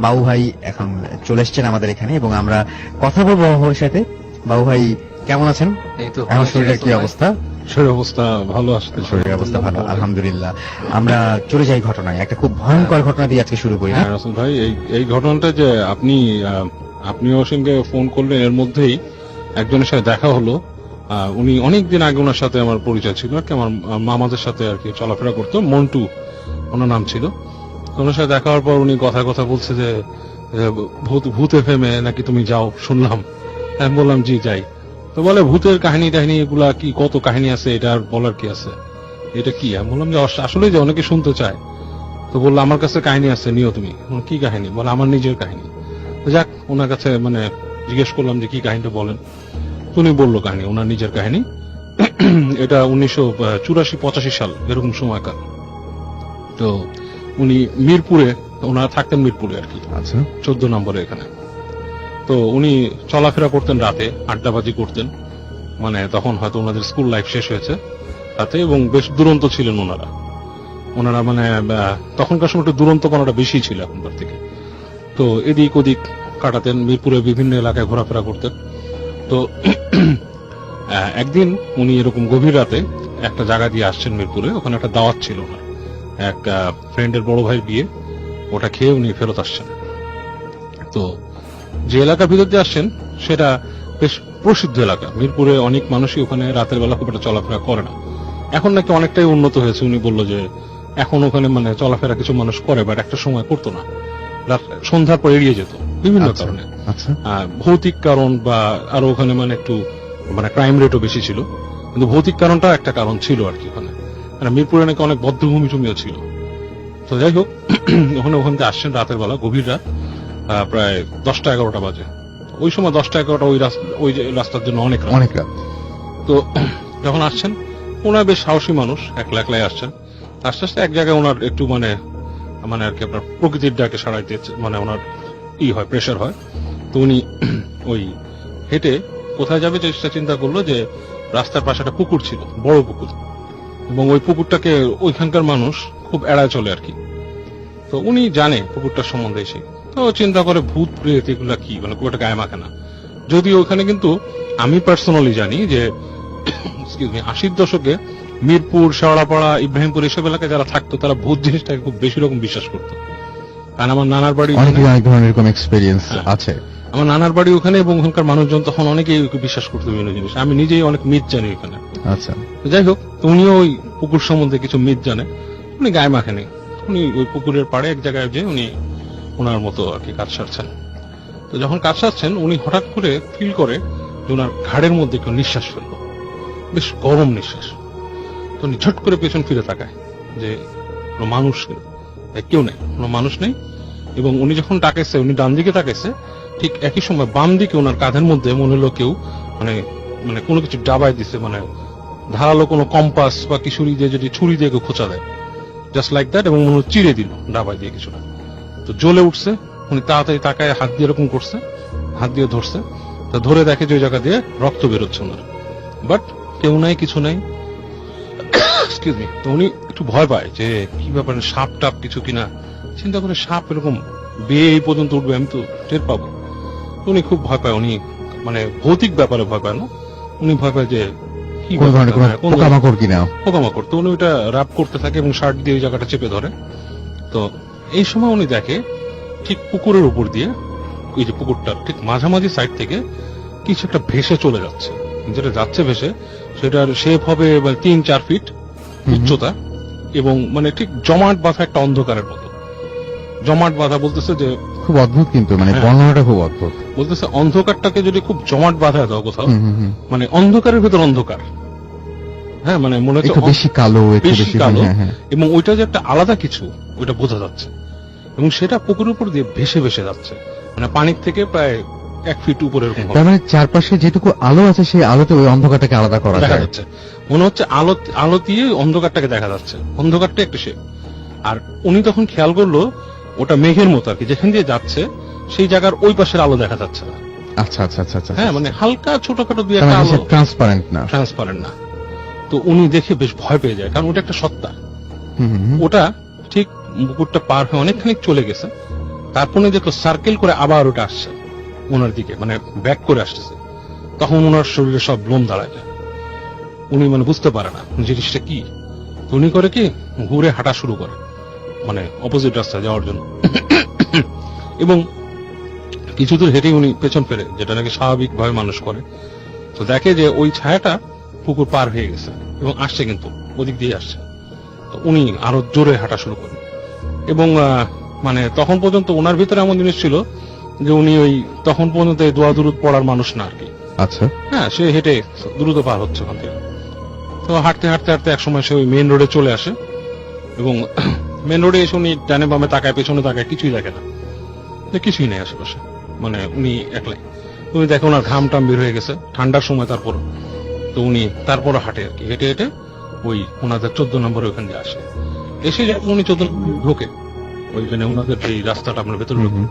বাবু ভাই এখন চলে এসেছেন আমাদের এখানে এবং আমরা কথা বলবো বাবু ভাইয়ের সাথে। বাবু ভাই কেমন আছেন? এই তো এখন শরীরের কি অবস্থা? শরীর অবস্থা ভালো আসছে, শরীরের অবস্থা ভালো, আলহামদুলিল্লাহ। আমরা চলে যাই ঘটনায়, একটা খুব ভয়ঙ্কর ঘটনা দিয়ে আজকে শুরু করি না? হ্যাঁ রাসেল ভাই, এই ঘটনাটা যে আপনি অসীমকে ফোন করলেন, এর মধ্যেই একজনের সাথে দেখা হলো। উনি অনেকদিন আগে ওনার সাথে আমার পরিচয় ছিল আর কি, আমার মামাদের সাথে আর কি চলাফেরা করতো, মন্টু ওনার নাম ছিল। ওনার সাথে দেখা হওয়ার পর উনি কথা বলছে যে ভূত এফএমে নাকি তুমি যাও শুনলাম। আমি বললাম জি যাই। তো বলে ভূতের কাহিনী টাহিনী এগুলা কি, কত কাহিনী আছে, এটা আর বলার কি আছে, এটা কি? আমি বললাম যে আসলে যে অনেকে শুনতে চায়। তো বললো আমার কাছে কাহিনী আছে, নিও তুমি। কি কাহিনী? বলে আমার নিজের কাহিনী। তো যাক, ওনার কাছে মানে জিজ্ঞেস করলাম যে কি কাহিনীটা বলেন। উনি বললো কাহিনী, ওনার নিজের কাহিনী। এটা 1984-85 সাল এরকম সময়কার। তো উনি মিরপুরে, ওনারা থাকতেন মিরপুরে আর কি, আচ্ছা, 14 নম্বরে এখানে। তো উনি চলাফেরা করতেন রাতে, আড্ডাবাজি করতেন, মানে তখন হয়তো ওনাদের স্কুল লাইফ শেষ হয়েছে রাতে, এবং বেশ দুরন্ত ছিলেন ওনারা মানে তখনকার সময় একটু দুরন্তপনাটা বেশি ছিল এখনকার থেকে। তো এদিক ওদিক কাটাতেন, মিরপুরে বিভিন্ন এলাকায় ঘোরাফেরা করতেন। তো একদিন উনি এরকম গভীর রাতে একটা জায়গা দিয়ে আসছেন মিরপুরে, ওখানে একটা দাওয়াত ছিল ওনার, এক ফ্রেন্ডের বড় ভাইয়ের বিয়ে, ওটা খেয়ে উনি ফেরত আসছেন। তো যে এলাকার ভিতর দিয়ে আসছেন সেটা বেশ প্রসিদ্ধ এলাকা, মিরপুরে অনেক মানুষই ওখানে রাতের বেলা খুব একটা চলাফেরা করে না। এখন নাকি অনেকটাই উন্নত হয়েছে, উনি বললো যে এখন ওখানে মানে চলাফেরা কিছু মানুষ করে, বাট একটা সময় করতো না, সন্ধ্যার পর এড়িয়ে যেত বিভিন্ন কারণে। ভৌতিক কারণ বা আরো ওখানে মানে একটু মানে ক্রাইম রেটও বেশি ছিল, কিন্তু ভৌতিক কারণটা একটা কারণ ছিল আর কি ওখানে। মানে মিরপুরে নাকি অনেক বদ্ধভূমি টুমিও ছিল। তো যাই হোক, ওখান থেকে আসছেন রাতের বেলা, গভীর রাত, প্রায় 10টা-11টা বাজে। ওই সময় 10টা-11টা ওই রাস্তার জন্য অনেক রাত। তো যখন আসছেন, ওনার বেশ সাহসী মানুষ, একলা একলাই আসছেন। আস্তে আস্তে এক জায়গায় ওনার একটু মানে আর কি আপনার প্রকৃতির ডাকে সাড়াই দিয়েছে, মানে ওনার হয় প্রেশার হয়। তো উনি ওই হেঁটে কোথায় যাবে সেটা চিন্তা করলো, যে রাস্তার পাশে একটা পুকুর ছিল, বড় পুকুর, এবং ওই পুকুরটাকে ওইখানকার মানুষ খুব এড়ায় চলে আর কি। তো উনি জানে পুকুরটার সম্বন্ধে এসে, তো চিন্তা করে ভূত প্রেত এগুলা কি, মানে খুব একটা গায়ে মাখে না। যদিও ওখানে কিন্তু আমি পার্সোনালি জানি যে 80-র দশকে মিরপুর, শেওড়াপাড়া, ইব্রাহিমপুর এসব এলাকায় যারা থাকতো তারা ভূত জিনিসটাকে খুব বেশি রকম বিশ্বাস করতো। কারণ আমার নানার বাড়ি, অনেক ধরনের এরকম এক্সপেরিয়েন্স আছে। আমার নানার বাড়ি ওখানে, এবং ওখানকার মানুষজন তখন অনেকেই বিশ্বাস করতো বিভিন্ন জিনিস। আমি নিজেই অনেক মিথ জানি ওখানে। আচ্ছা, যাই হোক, উনিও ওই পুকুর সম্বন্ধে কিছু মিথ জানে। উনি গায়ে মাখেনি, উনি ওই পুকুরের পাড়ে এক জায়গায় যে উনি ওনার মতো আর কি কাজ সারছেন। তো যখন কাজ সারছেন, উনি হঠাৎ করে ফিল করে যে ওনার ঘাড়ের মধ্যে কেউ নিঃশ্বাস ফেললো, বেশ গরম নিঃশ্বাস। তো উনি ঝট করে পেছন ফিরে তাকায় যে কোনো মানুষ কেউ নেই, কোনো মানুষ নেই। এবং উনি যখন তাকাইছে, উনি ডান দিকে তাকাইছে, ঠিক একই সময় বাম দিকে ওনার কাঁধের মধ্যে মনে হলো কেউ মানে মানে কোনো কিছু ডাবায় দিছে, মানে ধারালো কোনো কম্পাস বা কিশোরী দিয়ে যদি ছুরি দিয়ে কেউ খোঁচা দেয়, জাস্ট লাইক দ্যাট, এবং মনে চিড়ে দিল ডাবায় দিয়ে কিছুটা। তো জ্বলে উঠছে, উনি তাড়াতাড়ি তাকায় হাত দিয়ে এরকম করছে, হাত দিয়ে ধরছে। তো ধরে দেখে যে ওই জায়গা দিয়ে রক্ত বেরোচ্ছে ওনার, বাট কেউ নাই, কিছু নাই। Excuse me. তো উনি একটু ভয় পায় যে কি ব্যাপার, সাপ টাপ কিছু কিনা। চিন্তা করে সাপ এরকম বেয়ে এই পর্যন্ত উঠবে, আমি তো টের পাবো। উনি খুব ভয় পায়, উনি মানে ভৌতিক ব্যাপারে ভয় পায় না, উনি ভয় পায় যে কি পোকামাকড় কিনা, পোকামাকড়। তো উনি ওইটা রাব করতে থাকে এবং শার্ট দিয়ে ওই জায়গাটা চেপে ধরে। তো এই সময় উনি দেখে ঠিক পুকুরের উপর দিয়ে, ওই যে পুকুরটার ঠিক মাঝামাঝি সাইড থেকে কিছু একটা ভেসে চলে যাচ্ছে। যেটা যাচ্ছে ভেসে, সেটার শেপ হবে 3-4 ফিট উচ্চতা, এবং মানে ঠিক জমাট বাঁধা একটা অন্ধকারের মতো। জমাট বাঁধা বলতেছে যে খুব অদ্ভুত, কিন্তু মানে বর্ণনাটা খুব অদ্ভুত। বলতেছে অন্ধকারটাকে যদি খুব জমাট বাঁধা দাও কোথাও, মানে অন্ধকারের ভেতর অন্ধকার, হ্যাঁ, মানে মনে হচ্ছে বেশি কালো, বেশি কালো, এবং ওইটা যে একটা আলাদা কিছু, ওইটা বোঝা যাচ্ছে। এবং সেটা পুকুরের উপর দিয়ে ভেসে ভেসে যাচ্ছে, মানে পানির থেকে প্রায় 1 ফিট উপরে। তার মানে চারপাশে যেটুকু আলো আছে সেই আলোতে ওই অন্ধকারটাকে আলাদা করা যাচ্ছে, মনে হচ্ছে আলো দিয়ে অন্ধকারটাকে দেখা যাচ্ছে, অন্ধকারটা একটা শেপ। আর উনি তখন খেয়াল করলো ওটা মেঘের মতো আর কি, যেখান দিয়ে যাচ্ছে সেই জায়গার ওই পাশের আলো দেখা যাচ্ছে না। আচ্ছা আচ্ছা আচ্ছা, হ্যাঁ, মানে হালকা ছোটখাটো দুই একটা আলো, ট্রান্সপারেন্ট না। তো উনি দেখে বেশ ভয় পেয়ে যায়, কারণ ওটা একটা সত্তা। ওটা ঠিক পুকুরটা পার হয়ে অনেকখানি চলে গেছে, তারপর উনি দেখলো সার্কেল করে আবার ওটা আসছে ওনার দিকে, মানে ব্যাক করে আসতেছে। তখন ওনার শরীরে সব লোম দাঁড়ায় যায়, উনি মানে বুঝতে পারে না জিনিসটা কি। তো উনি করে কি, ঘুরে হাঁটা শুরু করে, মানে অপোজিট রাস্তায় যাওয়ার জন্য। এবং কিছু দূর হেঁটে উনি পেছন ফেরে, যেটা নাকি স্বাভাবিকভাবে মানুষ করে। তো দেখে যে ওই ছায়াটা পুকুর পার হয়ে গেছে এবং আসছে, কিন্তু ওদিক দিয়ে আসছে। তো উনি আরো জোরে হাঁটা শুরু করেন এবং মানে তখন পর্যন্ত ওনার ভিতরে এমন জিনিস ছিল যে উনি ওই তখন পর্যন্ত এই দোয়া দুরুদ পড়ার মানুষ না আর কি। আচ্ছা, হ্যাঁ, সে হেঁটে দ্রুত পার হচ্ছে ওখান থেকে। তো হাঁটতে হাঁটতে হাঁটতে একসময় সে ওই মেইন রোডে চলে আসে এবং মেইন রোডে এসে উনি ডানে বামে তাকায়, পেছনে তাকায়, কিছুই দেখে না, যে কিছুই নেই আশেপাশে, মানে উনি একলাই। উনি দেখে ওনার ঘাম টাম বের হয়ে গেছে, ঠান্ডার সময় তারপর। তো উনি তারপরে হাঁটে আর কি, হেঁটে হেঁটে ওই ওনাদের 14 নম্বরে ওখান দিয়ে আসে। এসে যখন উনি 14 নম্বরে ঢোকে, ওইখানে ওনাদের এই রাস্তাটা আপনার ভেতরে ঢোকে,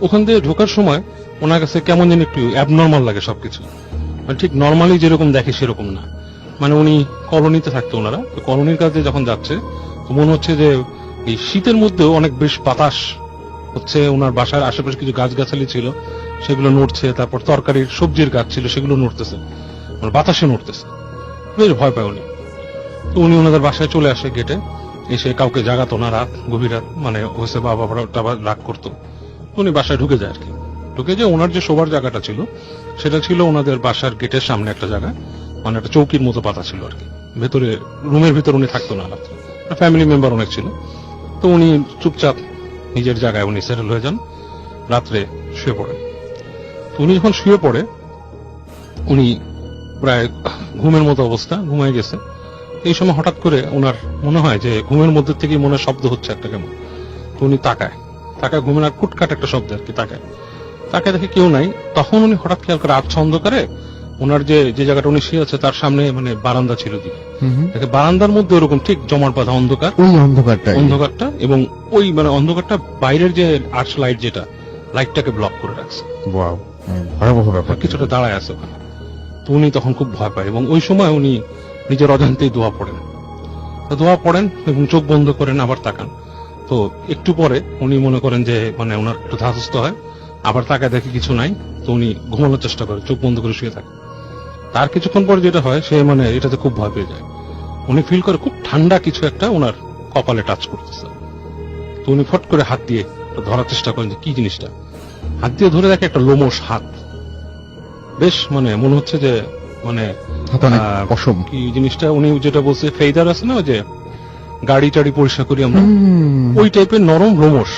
ওখান দিয়ে ঢোকার সময় ওনার কাছে কেমন যেন একটু অ্যাবনর্মাল লাগে সবকিছু, মানে ঠিক নর্মালি যেরকম দেখে সেরকম না। মানে উনি কলোনিতে থাকতো, ওনারা তো কলোনির কাছে যখন যাচ্ছে তো মনে হচ্ছে যে এই শীতের মধ্যেও অনেক বেশ বাতাস হচ্ছে। ওনার বাসার আশেপাশে কিছু গাছগাছালি ছিল, সেগুলো নড়ছে। তারপর তরকারির সবজির গাছ ছিল, সেগুলো নড়তেছে, মানে বাতাসে নড়তেছে। বেশ ভয় পায় উনি। তো উনি ওনাদের বাসায় চলে আসে, গেটে এসে কাউকে জাগাতো না, রাত গভীর রাত, মানে হয়েছে বাবা রাগ করতো। উনি বাসায় ঢুকে যায় আর কি। ঢুকে যে ওনার যে শোবার জায়গাটা ছিল সেটা ছিল ওনাদের বাসার গেটের সামনে একটা জায়গা, মানে একটা চৌকির মতো পাতা ছিল আর কি। ভেতরে রুমের ভিতর উনি থাকতো না, রাত্রে ফ্যামিলি মেম্বার অনেক ছিল। তো উনি চুপচাপ নিজের জায়গায় উনি সেটেল হয়ে যান, রাত্রে শুয়ে পড়েন। তো উনি যখন শুয়ে পড়ে, উনি প্রায় ঘুমের মতো অবস্থা, ঘুমায় গেছে। এই সময় হঠাৎ করে ওনার মনে হয় যে ঘুমের মধ্যে থেকে মনে শব্দ হচ্ছে একটা কেমন। তো উনি তাকায়, ঘুমের আর কুটকাট একটা শব্দ আর কি, তাকায় দেখে কেউ নাই। তখন উনি হঠাৎ খেয়াল করে আচ্ছা অন্ধকারে ওনার যে জায়গাটা উনি শুয়ে আছে তার সামনে মানে বারান্দা ছিল দিকে, দেখে বারান্দার মধ্যে ওরকম ঠিক জমাট বাঁধা অন্ধকার, ওই অন্ধকারটা এবং ওই মানে অন্ধকারটা বাইরের যে আর্চ লাইট, যেটা লাইটটাকে ব্লক করে রাখছে। ভয়াবহ ব্যাপার, কিছুটা দাঁড়ায় আছে ওখানে। তো উনি তখন খুব ভয় পায় এবং ওই সময় উনি নিজের অজান্তেই দোয়া পড়েন এবং চোখ বন্ধ করেন, আবার তাকান। তো একটু পরে উনি মনে করেন যে মানে ওনার একটু ধাতস্থ হয়, আবার তাকায় দেখে কিছু নাই। তো উনি ঘুমানোর চেষ্টা করে, চোখ বন্ধ করে শুয়ে থাকে। তার কিছুক্ষণ পরে যেটা হয়, সে মানে এটাতে খুব ভয় পেয়ে যায়। উনি ফিল করে খুব ঠান্ডা কিছু একটা ওনার কপালে টাচ করতেছে। তো উনি ফট করে হাত দিয়ে ধরার চেষ্টা করেন যে কি জিনিসটা। হাত দিয়ে ধরে দেখে একটা লোমশ হাত, বেশ মানে মনে হচ্ছে যে মানে পশম কি জিনিসটা। উনি যেটা বলছে ফেদার আছে না, যে গাড়ি টাড়ি পরিষ্কার করি আমরা, ওই টাইপের নরম লোমশ।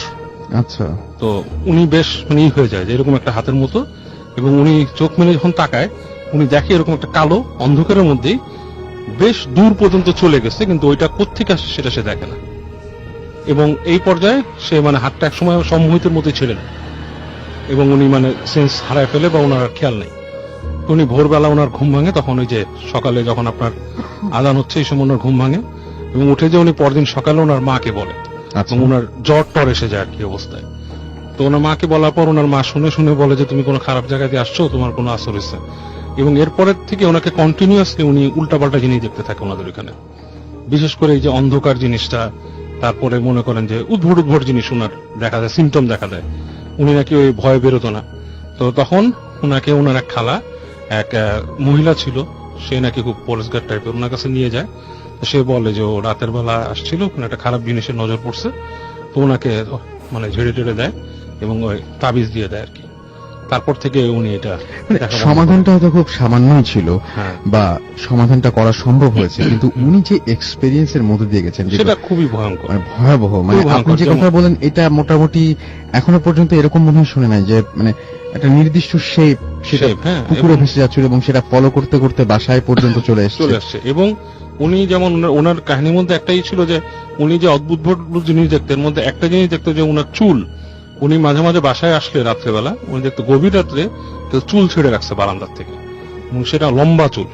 আচ্ছা। তো উনি বেশ মানে হয়ে যায় যে এরকম একটা হাতের মতো, এবং উনি চোখ মেলে যখন তাকায় উনি দেখে এরকম একটা কালো অন্ধকারের মধ্যেই বেশ দূর পর্যন্ত চলে গেছে, কিন্তু ওইটা কোত্থেকে আসছে সেটা সে দেখে না। এবং এই পর্যায়ে সে মানে হাতটা একসময় সম্মোহিতের মধ্যে ছিলেন এবং উনি মানে সেন্স হারায় ফেলে বা ওনার খেয়াল নেই। উনি ভোরবেলা ওনার ঘুম ভাঙে, তখন ওই যে সকালে যখন আপনার আজান হচ্ছে এই সময় ওনার ঘুম ভাঙে এবং উঠে যে উনি পরদিন সকালে ওনার মাকে বলে, ওনার জ্বর টর এসে যায় আর কি অবস্থায়। তো ওনার মাকে বলার পর ওনার মা শুনে বলে যে তুমি কোনো খারাপ জায়গায় দিয়ে আসছো, তোমার কোনো আসর হয়েছে। এবং এরপরের থেকে ওনাকে কন্টিনিউয়াসলি উনি উল্টাপাল্টা জিনিস দেখতে থাকে ওনাদের এখানে, বিশেষ করে এই যে অন্ধকার জিনিসটা। তারপরে মনে করেন যে উদ্ভট জিনিস ওনার দেখা যায়, সিমটম দেখা দেয়। উনি নাকি ওই ভয় বেরোতো না। তো তখন ওনাকে ওনার এক খালা, এক মহিলা ছিল, সে নাকি খুব পরিষ্কার টাইপের, ওনার কাছে নিয়ে যায়। সে বলে যে ও রাতের বেলা আসছিল, কোনো একটা খারাপ জিনিসের নজর পড়ছে। তো ওনাকে মানে ঝেড়ে টেড়ে দেয় এবং ওই তাবিজ দিয়ে দেয় আর কি। তারপর থেকে উনি এটা সমাধানটা হয়তো খুব সামান্যই ছিল বা সমাধানটা করা সম্ভব হয়েছে, কিন্তু উনি যে এক্সপেরিয়েন্সের মধ্যে দিয়ে গেছেন সেটা খুবই ভয়ঙ্কর, ভয়াবহ। মানে আপনি যে কথা বলেন এটা মোটামুটি এখনো পর্যন্ত এরকম মনে হয় শুনে নাই যে মানে একটা নির্দিষ্ট শেপ সেটা পুকুরে ভেসে যাচ্ছিল এবং সেটা ফলো করতে করতে বাসায় পর্যন্ত চলে এসেছে। এবং উনি যেমন ওনার কাহিনীর মধ্যে একটাই ছিল যে উনি যে অদ্ভুত জিনিস দেখতেন, এর মধ্যে একটা জিনিস দেখতো যে ওনার চুল, উনি মাঝে মাঝে বাসায় আসলে রাত্রেবেলা উনি দেখতো গভীর রাত্রে চুল ছেড়ে রাখছে বারান্দার থেকে, এবং সেটা লম্বা চুল,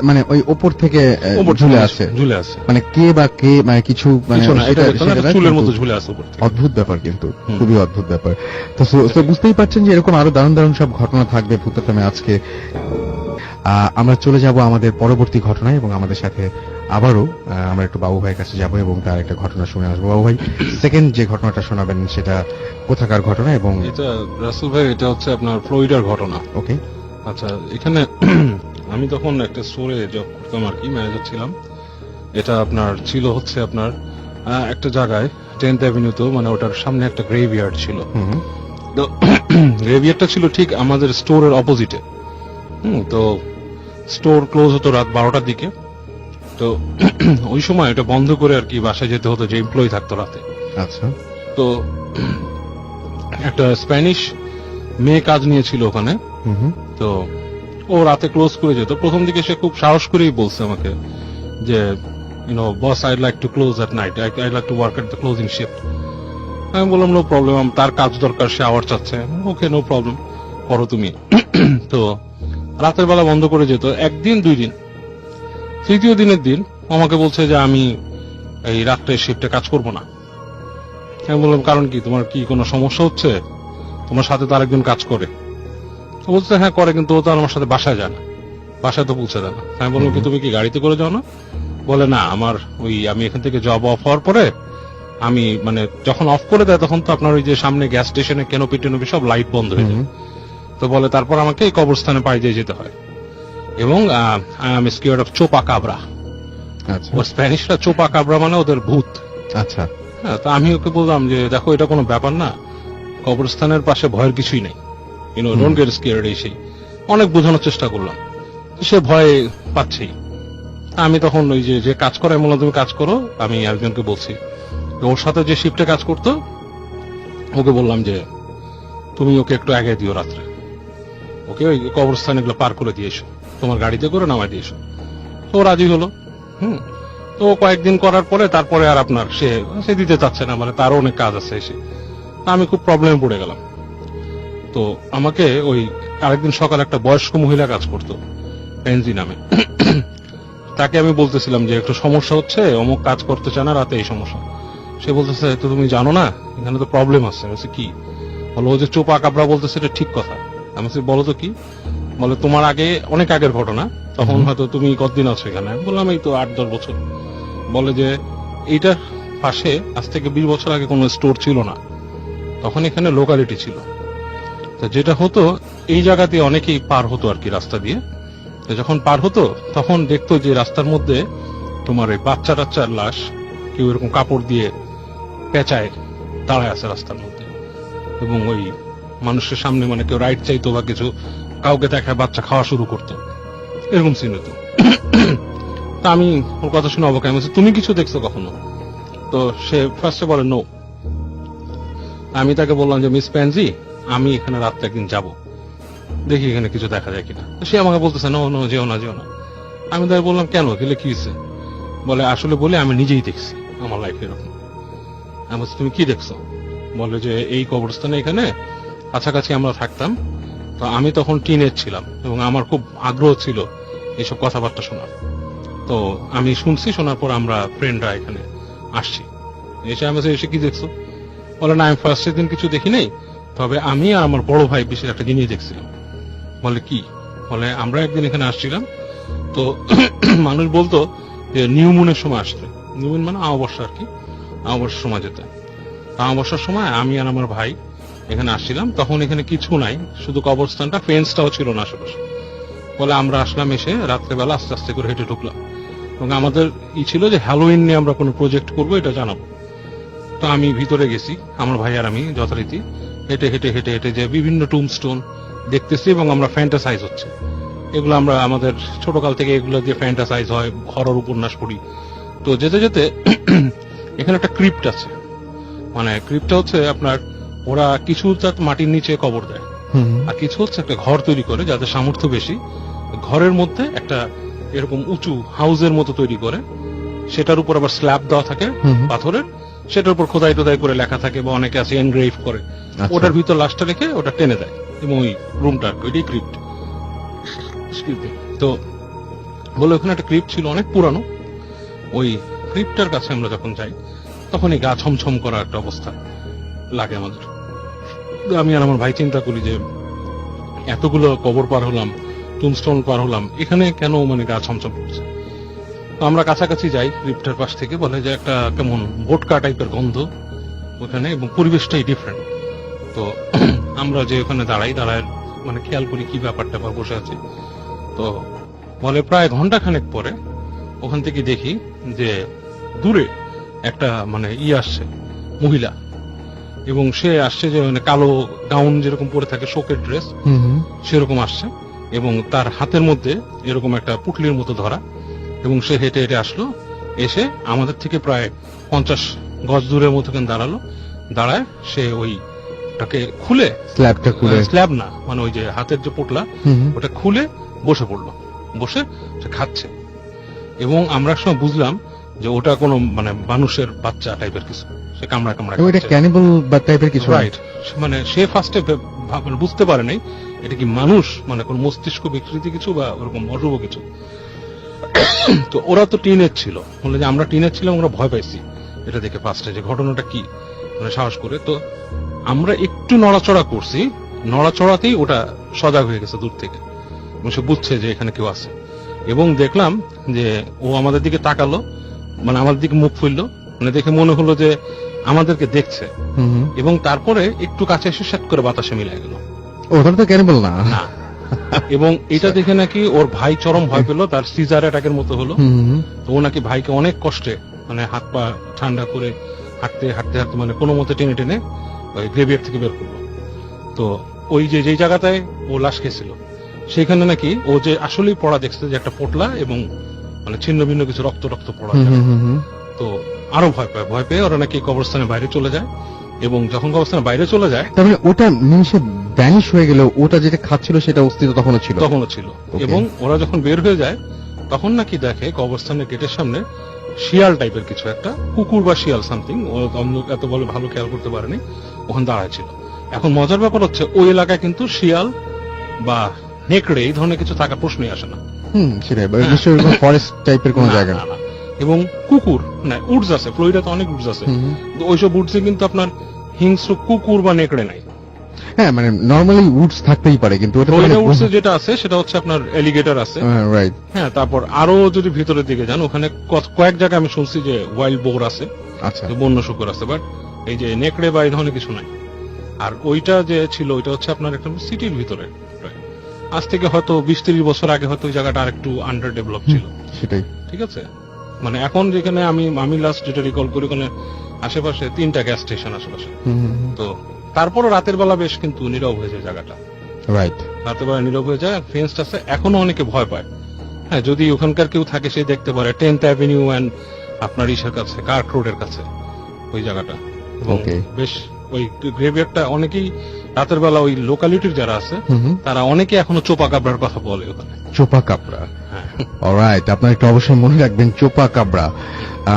মানে ওই ওপর থেকে ঝুলে আছে মানে কে মানে কিছু মানে চুলের মতো ঝুলে আছে। অদ্ভুত ব্যাপার, কিন্তু খুবই অদ্ভুত ব্যাপার। তো বুঝতেই পারছেন যে এরকম আরো দারুণ সব ঘটনা থাকবে ভূত FM আজকে। আমরা চলে যাব আমাদের পরবর্তী ঘটনায় এবং আমাদের সাথে আবারও আমরা একটু বাবু ভাইয়ের কাছে যাবো এবং তার একটা ঘটনা শুনে আসবো। বাবু ভাই, সেকেন্ড যে ঘটনাটা শোনাবেন সেটা কোথাকার ঘটনা? এবং এটা রাসেল ভাই, এটা হচ্ছে আপনার ফ্লোরিডার ঘটনা। ওকে, আচ্ছা, এখানে আমি তখন একটা স্টোরে জব করতাম আর কি, ম্যানেজার ছিলাম। এটা আপনার ছিল হচ্ছে আপনার একটা জায়গায় 10th অ্যাভিনিউতে, মানে ওটার সামনে একটা গ্রেভইয়ার্ড ছিল। তো গ্রেভইয়ার্ডটা ছিল ঠিক আমাদের স্টোরের অপোজিটে। তো স্টোর ক্লোজ হতো রাত 12টার দিকে। তো ওই সময় এটা বন্ধ করে আর কি বাসায় যেতে হতো, যে এমপ্লয়ি থাকতো রাতে। আচ্ছা। তো একটা স্প্যানিশ মেয়ে কাজ নিয়েছিল ওখানে। তো ও রাতে ক্লোজ করে যেত। প্রথম দিকে সে খুব সাহস করেই বলছে আমাকে যে, boss, I'd like to close at night, I'd like to work at the closing shift. আমি বললাম নো প্রবলেম, তার কাজ দরকার, সে আওয়ার চাচ্ছে, ওকে নো প্রবলেম, করো তুমি। তো রাতের বেলা বন্ধ করে যেত, একদিন 2 দিন। তৃতীয় দিনের দিন আমাকে বলছে যে আমি এই রাত্রে শিফটে কাজ করব না। আমি বললাম কারণ কি, তোমার কি কোনো সমস্যা হচ্ছে? তোমার সাথে তো আরেকজন কাজ করে। তো বলছে হ্যাঁ করে, কিন্তু ও তো আমার সাথে বাসায় যায় না, বাসায় তো পৌঁছে দেয় না। আমি বললাম কি তুমি কি গাড়িতে করে যাও না? বলে না, আমার আমি এখান থেকে জব অফ হওয়ার পরে আমি মানে যখন অফ করে দেয় তখন তো আপনার ওই যে সামনে গ্যাস স্টেশনে কেনোপি টেনোপি সব লাইট বন্ধ হয়ে যায়। তো বলে তারপর আমাকে এই কবরস্থানে পাড়ি দিয়ে যেতে হয়, এবং আই এম স্কেয়ার্ড অফ চোপা কাবরা। ও স্প্যানিশরা চোপা কাবরা মানে ওদের ভূত। আচ্ছা। হ্যাঁ, তো আমি ওকে বললাম যে দেখো, এটা কোনো ব্যাপার না, কবরস্থানের পাশে ভয়ের কিছুই নেই, ডোন্ট গেট স্কেয়ার্ড। এই সেই অনেক বোঝানোর চেষ্টা করলাম, সে ভয় পাচ্ছেই। আমি তখন ওই যে কাজ করে, বললাম তুমি কাজ করো, আমি একজনকে বলছি ওর সাথে যে শিফটে কাজ করতো, ওকে বললাম যে তুমি ওকে একটু আগে দিও রাত্রে, ওকে ওই কবরস্থান এগুলো পার করে দিয়ে এসো, তোমার গাড়িতে করে নামাই দিয়ে এসো। তো রাজি হলো। তো কয়েকদিন করার পরে তারপরে আর আপনার সে দিতে চাচ্ছে না, মানে তারও অনেক কাজ আছে এসে। আমি খুব প্রবলেমে পড়ে গেলাম। তো আমাকে ওই আরেকদিন সকালে একটা বয়স্ক মহিলা কাজ করতো, পেনজি নামে। তাকে আমি বলতেছিলাম যে একটু সমস্যা হচ্ছে, অমুক কাজ করতে চায় না, রাতে এই সমস্যা। সে বলতেছে তো তুমি জানো না এখানে তো প্রবলেম আছে। বলছে কি? বলো ও যে চোপা কাবরা বলতেছে এটা ঠিক কথা। আমি বলছি বলো তো কি? বলে তোমার আগে, অনেক আগের ঘটনা, তখন হয়তো তুমি কতদিন আছো এখানে? বললাম এই তো 8-10 বছর। বলে যে এইটার পাশে আজ থেকে 20 বছর আগে কোনো স্টোর ছিল না, তখন এখানে লোকালিটি ছিল। তো যেটা হতো, এই জায়গা দিয়ে অনেকেই পার হতো আর কি রাস্তা দিয়ে। তো যখন পার হতো তখন দেখতো যে রাস্তার মধ্যে তোমার ওই বাচ্চা টাচ্চার লাশ কেউ এরকম কাপড় দিয়ে পেঁচায় দাঁড়ায় আছে রাস্তার মধ্যে, এবং ওই মানুষের সামনে মানে কেউ রাইট চাইতো বা কিছু কাউকে দেখায় বাচ্চা খাওয়া শুরু করতো, এরকম সিন হতো। তা আমি ওর কথা শুনে অবাক, আমি বলছি তুমি কিছু দেখছো কখনো? তো সে ফার্স্টে বলে নো। আমি তাকে বললাম যে মিস প্যানজি, আমি এখানে রাত্রে একদিন যাব, দেখি এখানে কিছু দেখা যায় কিনা। সে আমাকে বলতেছে নো নো, যেও না যেও না। আমি তাকে বললাম কেন, গেলে কি হয়েছে? বলে আসলে বলে আমি নিজেই দেখছি আমার লাইফে এরকম। আমি বলছি তুমি কি দেখছো? বলে যে এই কবরস্থানে এখানে কাছাকাছি আমরা থাকতাম, তো আমি তখন টিনেজ ছিলাম এবং আমার খুব আগ্রহ ছিল এইসব কথাবার্তা শোনার। তো আমি শুনছি, শোনার পর আমরা ফ্রেন্ডরা এখানে আসছি। এসে আমি এসে কি দেখছো? বলে না, আমি ফার্স্টের দিন কিছু দেখি নাই, তবে আমি আর আমার বড় ভাই বিশেষ একটা জিনিস দেখছিলাম। বলে কি? বলে আমরা একদিন এখানে আসছিলাম, তো মানুষ বলতো যে নিউ মুনের সময় আসতে, নিউ মুন মানে অমাবস্যা আর কি, অমাবস্যার সময় যেতে। অমাবস্যার সময় আমি আর আমার ভাই এখানে আসছিলাম, তখন এখানে কিছু নাই, শুধু কবরস্থানটা, ফেন্সটাও ছিল না আশেপাশে। বলে আমরা আসলাম, এসে রাত্রেবেলা আস্তে আস্তে করে হেঁটে ঢুকলাম, এবং আমাদের ছিল যে হ্যালোউইন নিয়ে আমরা কোনো প্রজেক্ট করবো, এটা জানাবো। তো আমি ভিতরে গেছি, আমার ভাই আর আমি যথারীতি হেঁটে হেঁটে হেঁটে হেঁটে যে বিভিন্ন টুমস্টোন দেখতেছি, এবং আমরা ফ্যান্টাসাইজ হচ্ছে। এগুলো আমরা আমাদের ছোটকাল থেকে এগুলো দিয়ে ফ্যান্টাসাইজ হয়, হরর উপন্যাস পড়ি। তো যেতে যেতে এখানে একটা ক্রিপ্ট আছে, মানে ক্রিপ্টটা হচ্ছে আপনার, ওরা কিছু মাটির নিচে কবর দেয়, আর কিছু হচ্ছে একটা ঘর তৈরি করে, যাদের সামর্থ্য বেশি ঘরের মধ্যে একটা এরকম উঁচু হাউসের মতো তৈরি করে, সেটার উপর আবার স্ল্যাব দেওয়া থাকে পাথরের, সেটার উপর খোদাই টোদাই করে লেখা থাকে, বা অনেকে আছে এনগ্রেভ করে, ওটার ভিতর লাশটা রেখে ওটা টেনে দেয়, এবং ওই রুমটা ওইটাই ক্রিপ্ট। তো বলে ওখানে একটা ক্রিপ্ট ছিল অনেক পুরানো। ওই ক্রিপ্টটার কাছে আমরা যখন যাই তখন এই গা ছমছম করা একটা অবস্থা লাগে আমাদের। আমি আর আমার ভাই চিন্তা করি যে এতগুলো কবর পার হলাম, টুমস্টোন পার হলাম, এখানে কেন মানে গা ছমছম করছে। তো আমরা কাছাকাছি যাই, লিফটের পাশ থেকে বলে যে একটা কেমন বোটকা টাইপের গন্ধ ওখানে, এবং পরিবেশটাই ডিফারেন্ট। তো আমরা যে ওখানে দাঁড়ায় মানে খেয়াল করি কি ব্যাপারটা, বসে আছি। তো বলে প্রায় ঘন্টাখানেক পরে ওখান থেকে দেখি যে দূরে একটা মানে আসছে মহিলা, এবং সে আসছে যে মানে কালো গাউন যেরকম পরে থাকে, শোকের ড্রেস সেরকম আসছে, এবং তার হাতের মধ্যে এরকম একটা পুটলির মতো ধরা, এবং সে হেঁটে হেঁটে আসলো, এসে আমাদের থেকে প্রায় 50 গজ দূরের মতো দাঁড়ালো। দাঁড়ায় সে ওইটাকে খুলে, স্ল্যাব না মানে ওই যে হাতের যে পোটলা ওটা খুলে বসে পড়লো, বসে সে খাচ্ছে। এবং আমরা সময় বুঝলাম যে ওটা কোনো মানে মানুষের বাচ্চা টাইপের কিছু, সে কামড়া ক্যানিবল বা টাইপের কিছু, রাইট। মানে সে ফার্স্টে বুঝতে পারে নাই এটা কি মানুষ, মানে কোন মস্তিষ্ক বিকৃতি কিছু বা ওরকম অশুভ কিছু। তো ওরা তো টিনেজ ছিল, বললে যে আমরা টিনেজ ছিলাম, আমরা ভয় পাইছি এটা দেখে ফার্স্টে যে ঘটনাটা কি, মানে সাহস করে। তো আমরা একটু নড়াচড়া করছি, নড়াচড়াতেই ওটা সজাগ হয়ে গেছে দূর থেকে, এবং সে বুঝছে যে এখানে কেউ আছে। এবং দেখলাম যে ও আমাদের দিকে তাকালো, মানে আমাদের দিকে মুখ ফুললো, মানে দেখে মনে হলো যে আমাদেরকে দেখছে, এবং তারপরে একটু কাছে এসে সেট করে বাতাসে মিলে গেল। ওখানে তো ক্যানিবল না। এবং এটা দেখে নাকি ওর ভাই চরম ভয় পেল, তার সিজার অ্যাটাকের মতো হলো। তো ও নাকি ভাইকে অনেক কষ্টে মানে হাত পা ঠান্ডা করে হাঁটতে হাঁটতে হাঁটতে মানে কোনো মতে টেনে টেনে ওই গ্রেভিয়ার থেকে বের করলো। তো ওই যে যেই জায়গাটায় ও লাশ খেয়েছিল সেখানে নাকি ও যে আসলেই পড়া দেখছে যে একটা পোটলা এবং মানে ছিন্ন ভিন্ন কিছু রক্ত রক্ত পড়া। তো আরো ভয় পেয়ে ওরা নাকি কবরস্থানের বাইরে চলে যায়, এবং যখন কবরস্থানের বাইরে চলে যায় তার মানে ওটা নিমিষে ভ্যানিশ হয়ে গেল, ওটা যেটা খাচ্ছিল সেটা অস্তিত্ব তখনও ছিল। এবং ওরা যখন বের হয়ে যায় তখন নাকি দেখে কবরস্থানের গেটের সামনে শিয়াল টাইপের কিছু একটা, কুকুর বা শিয়াল সামথিং, ও এত বলে ভালো খেয়াল করতে পারেনি, ওখানে দাঁড়ায় ছিল। এখন মজার ব্যাপার হচ্ছে ওই এলাকায় কিন্তু শিয়াল বা নেকড়ে এই ধরনের কিছু থাকার প্রশ্নই আসে না। সেটাই ফরেস্ট টাইপের কোন জায়গা। এবং কুকুর না, উডস আছে, ফ্লোরিডাতে অনেক উডস আছে, ওইসব উডসে কিন্তু আপনার হিংস্র কুকুর বা নেকড়ে নাই। হ্যাঁ, মানে নরমালি উডস থাকতেই পারে, কিন্তু উডসে যেটা আছে সেটা হচ্ছে আপনার এলিগেটর আছে, রাইট। হ্যাঁ, তারপর আরো যদি ভিতরের দিকে যান ওখানে কয়েক জায়গায় আমি শুনছি যে ওয়াইল্ড বোর আছে, আচ্ছা, বন্য শুকর আছে, বাট এই যে নেকড়ে বা এই ধরনের কিছু নাই। আর ওইটা যে ছিল ওইটা হচ্ছে আপনার একটা সিটির ভিতরে, আজ থেকে হয়তো 20-30 বছর আগে হয়তো ওই জায়গাটা আর একটু আন্ডার ডেভেলপ ছিল। সেটাই, ঠিক আছে। মানে এখন যেখানে আমি লাস্ট যেটা রিকল করি ওখানে আশেপাশে 3টা গ্যাস স্টেশন আশেপাশে। তো তারপরও রাতের বেলা বেশ কিন্তু নীরব হয়ে যায় জায়গাটা, রাইট। রাতের বেলা নীরব হয়ে যায়, ফেন্সড আছে, এখনো অনেকে ভয় পায়। হ্যাঁ, যদি ওখানকার কেউ থাকে সে দেখতে পারে 10th অ্যাভিনিউ এন্ড আপনার ইসের কাছে, কার্ক রোডের কাছে ওই জায়গাটা। এবং বেশ ওই গ্রেভিয়ারটা অনেকেই রাতের বেলা ওই লোকালিটির যারা আছে তারা অনেকে এখনো চোপা কাবড়ার কথা বলে ওখানে। চোপা কাবড়া, অলরাইট, আপনারা একটু অবশ্যই মনে রাখবেন চোপা কাবড়া।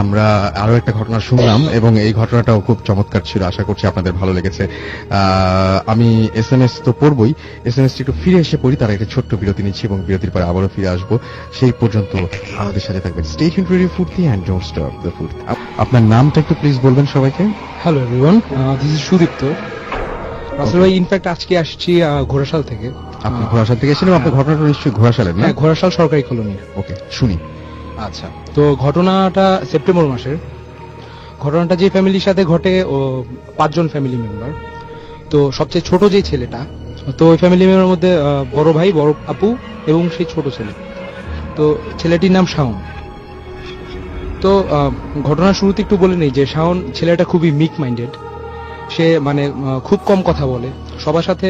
আমরা আরো একটা ঘটনা শুনলাম এবং এই ঘটনাটাও খুব চমৎকার ছিল, আশা করছি আপনাদের ভালো লেগেছে। আমি এসএমএস তো পড়বই, এসএমএসটি একটু ফিরে এসে পড়ি, তারা একটা ছোট্ট বিরতি নিচ্ছি এবং বিরতির পরে আবারও ফিরে আসবো। সেই পর্যন্ত আমাদের সাথে থাকবেন। Stay tuned to Furti and don't stop the Furti. আপনার নামটা একটু প্লিজ বলবেন সবাইকে। Hello everyone, this is Sudipta. Rasel ভাই, ইনফ্যাক্ট আজকে আসছি ঘোড়াশাল থেকে। আপনি ঘোড়াশাল থেকে এসেছেন? আপনার ঘটনাটা নিশ্চয়ই ঘোড়াশালের, না? হ্যাঁ, ঘোড়াশাল সরকারি কলোনি। ওকে, শুনি। আচ্ছা, তো ঘটনাটা সেপ্টেম্বর মাসের। ঘটনাটা যে ফ্যামিলির সাথে ঘটে ও 5 জন ফ্যামিলি মেম্বার। তো সবচেয়ে ছোট যে ছেলেটা, তো ওই ফ্যামিলি মেম্বারের মধ্যে বড় ভাই, বড় আপু এবং সেই ছোট ছেলে। তো ছেলেটির নাম শাওন। তো ঘটনার শুরুতে একটু বলে নেই যে শাওন ছেলেটা খুবই মিক মাইন্ডেড। সে মানে খুব কম কথা বলে, সবার সাথে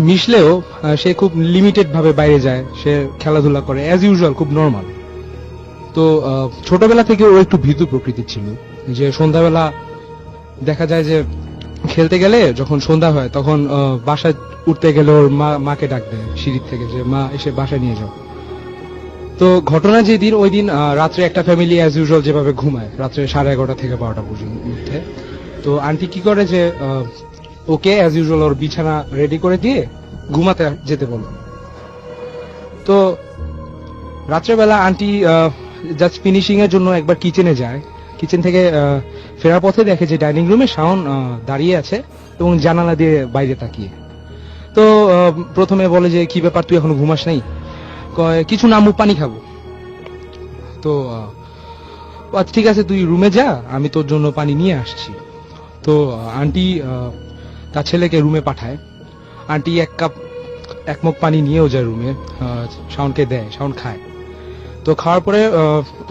মিশলেও সে খুব লিমিটেড ভাবে বাইরে যায়, সে খেলাধুলা করে অ্যাজ ইউজুয়াল, খুব নর্মাল। তো ছোটবেলা থেকে ও একটু ভীতু প্রকৃতির ছিল, যে সন্ধ্যাবেলা দেখা যায় যে খেলতে গেলে যখন সন্ধ্যা হয় তখন বাসায় উঠতে গেলে ওর মাকে ডাক দেয় সিঁড়ির থেকে যে মা এসে বাসায় নিয়ে যাও। তো ঘটনা যেদিন, ওই দিন রাত্রে একটা ফ্যামিলি অ্যাজ ইউজুয়াল যেভাবে ঘুমায় রাত্রে 11:30 থেকে 12টা পর্যন্ত মধ্যে, তো আন্টি কি করে যে ওকে অ্যাজ ইউজুয়াল ওর বিছানা রেডি করে দিয়ে ঘুমাতে যেতে বলল। তো রাত্রেবেলা আন্টি জাস্ট ফিনিশিং এর জন্য একবার কিচেনে যায়। কিচেন থেকে ফেরার পথে দেখে যে ডাইনিং রুমে শাওন দাঁড়িয়ে আছে এবং জানালা দিয়ে বাইরে তাকিয়ে। তো প্রথমে বলে যে কি ব্যাপার, তুই এখনো ঘুমাস নাই? কিছু না, মুখ পানি খাবো। তো আচ্ছা ঠিক আছে, তুই রুমে যা, আমি তোর জন্য পানি নিয়ে আসছি। তো আন্টি তার ছেলেকে রুমে পাঠায়। আন্টি এক মগ পানি নিয়েও যায় রুমে, শাওনকে দেয়, শাওন খায়। তো খাওয়ার পরে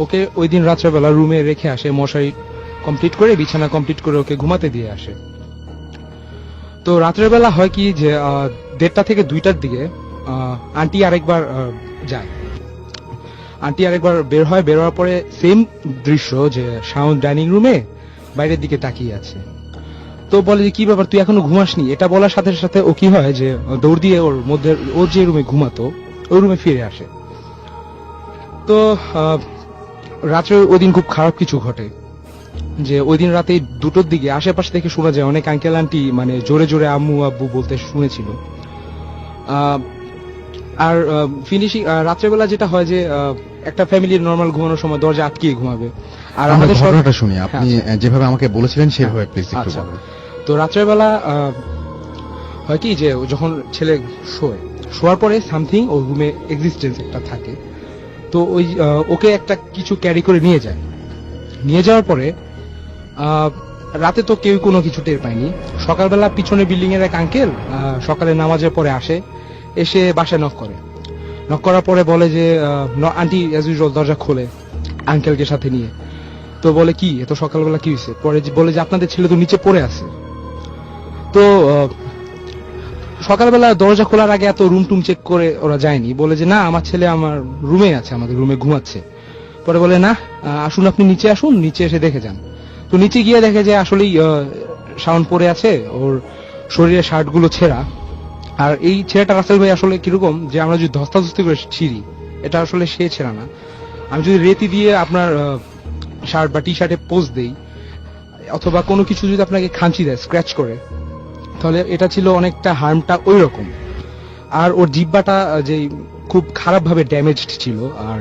ওকে ওই দিন রাত্রেবেলা রুমে রেখে আসে, মশারি কমপ্লিট করে, বিছানা কমপ্লিট করে ওকে ঘুমাতে দিয়ে আসে। তো রাত্রের বেলা হয় কি যে 1:30 থেকে 2টার দিকে আন্টি আরেকবার যায়। আন্টি আরেকবার বের হয়, বের হওয়ার পরে সেম দৃশ্য যে শাওন ডাইনিং রুমে বাইরের দিকে তাকিয়ে আছে। তো বলে যে কি ব্যাপার, তুই এখনো ঘুমাসনি? এটা বলার সাথে সাথে ও কি হয় যে দৌড় দিয়ে ওর যে রুমে ঘুমাতো ওই রুমে ফিরে আসে। তো রাত্রে ওই দিন খুব খারাপ কিছু ঘটে, যে ওই দিন রাতে 2টোর দিকে আশেপাশ থেকে শোনা যায় অনেক আঙ্কেল আন্টি মানে জোরে জোরে আম্মু আব্বু বলতে শুনেছিল। আর ফিনিশিং রাত্রেবেলা যেটা হয় যে একটা ফ্যামিলির নর্মাল ঘুমানোর সময় দরজা আটকিয়ে ঘুমাবে। আর আমরা ঘটনাটা শুনি, আপনি যেভাবে আমাকে বলেছিলেন সেভাবে প্লিজ একটু আচ্ছা। বলুন। তো রাত্রেবেলা হয় কি যে যখন ছেলে শোয়ার পরে সামথিং ওর রুমে এক্সিস্টেন্স একটা থাকে। তো ওই ওকে একটা কিছু ক্যারি করে নিয়ে যায়। নিয়ে যাওয়ার পরে রাতে তো কেউ কোনো কিছু টের পায়নি। সকালবেলা পিছনে বিল্ডিং এর এক আঙ্কেল সকালে নামাজের পরে আসে, এসে বাসায় নক করে। নক করার পরে বলে যে আন্টি অ্যাজ ইউজুয়াল দরজা খোলে আঙ্কেলকে সাথে নিয়ে। তো বলে কি এত সকালবেলা কি হয়েছে? পরে বলে যে আপনাদের ছেলে তো নিচে পড়ে আছে। তো সকালবেলা দরজা খোলার আগে এত রুম টুম চেক করে ওরা যায়নি, বলে যে না আমার ছেলে আমার রুমে আছে, আমাদের রুমে ঘুমাচ্ছে। পরে বলে না আসুন, আপনি নিচে আসুন, নিচে এসে দেখে যান। তো নিচে গিয়ে দেখে যে আসলেই শাওন পড়ে আছে, ওর শরীরের শার্ট গুলো ছেঁড়া। আর এই ছেলেটা রাসেল ভাই আসলে কিরকম যে আমরা যদি ধস্তাধস্তি করে ছিঁড়ি, এটা আসলে সে ছেঁড়া না। আমি যদি রেতি দিয়ে আপনার শার্ট বা টি শার্টে পোজ দেই, অথবা কোনো কিছু যদি আপনাকে খাঁচি দেয় স্ক্র্যাচ করে, তাহলে এটা ছিল অনেকটা হার্মটা ওই রকম। আর ওর জিহ্বাটা যে খুব খারাপ ভাবে ড্যামেজড ছিল, আর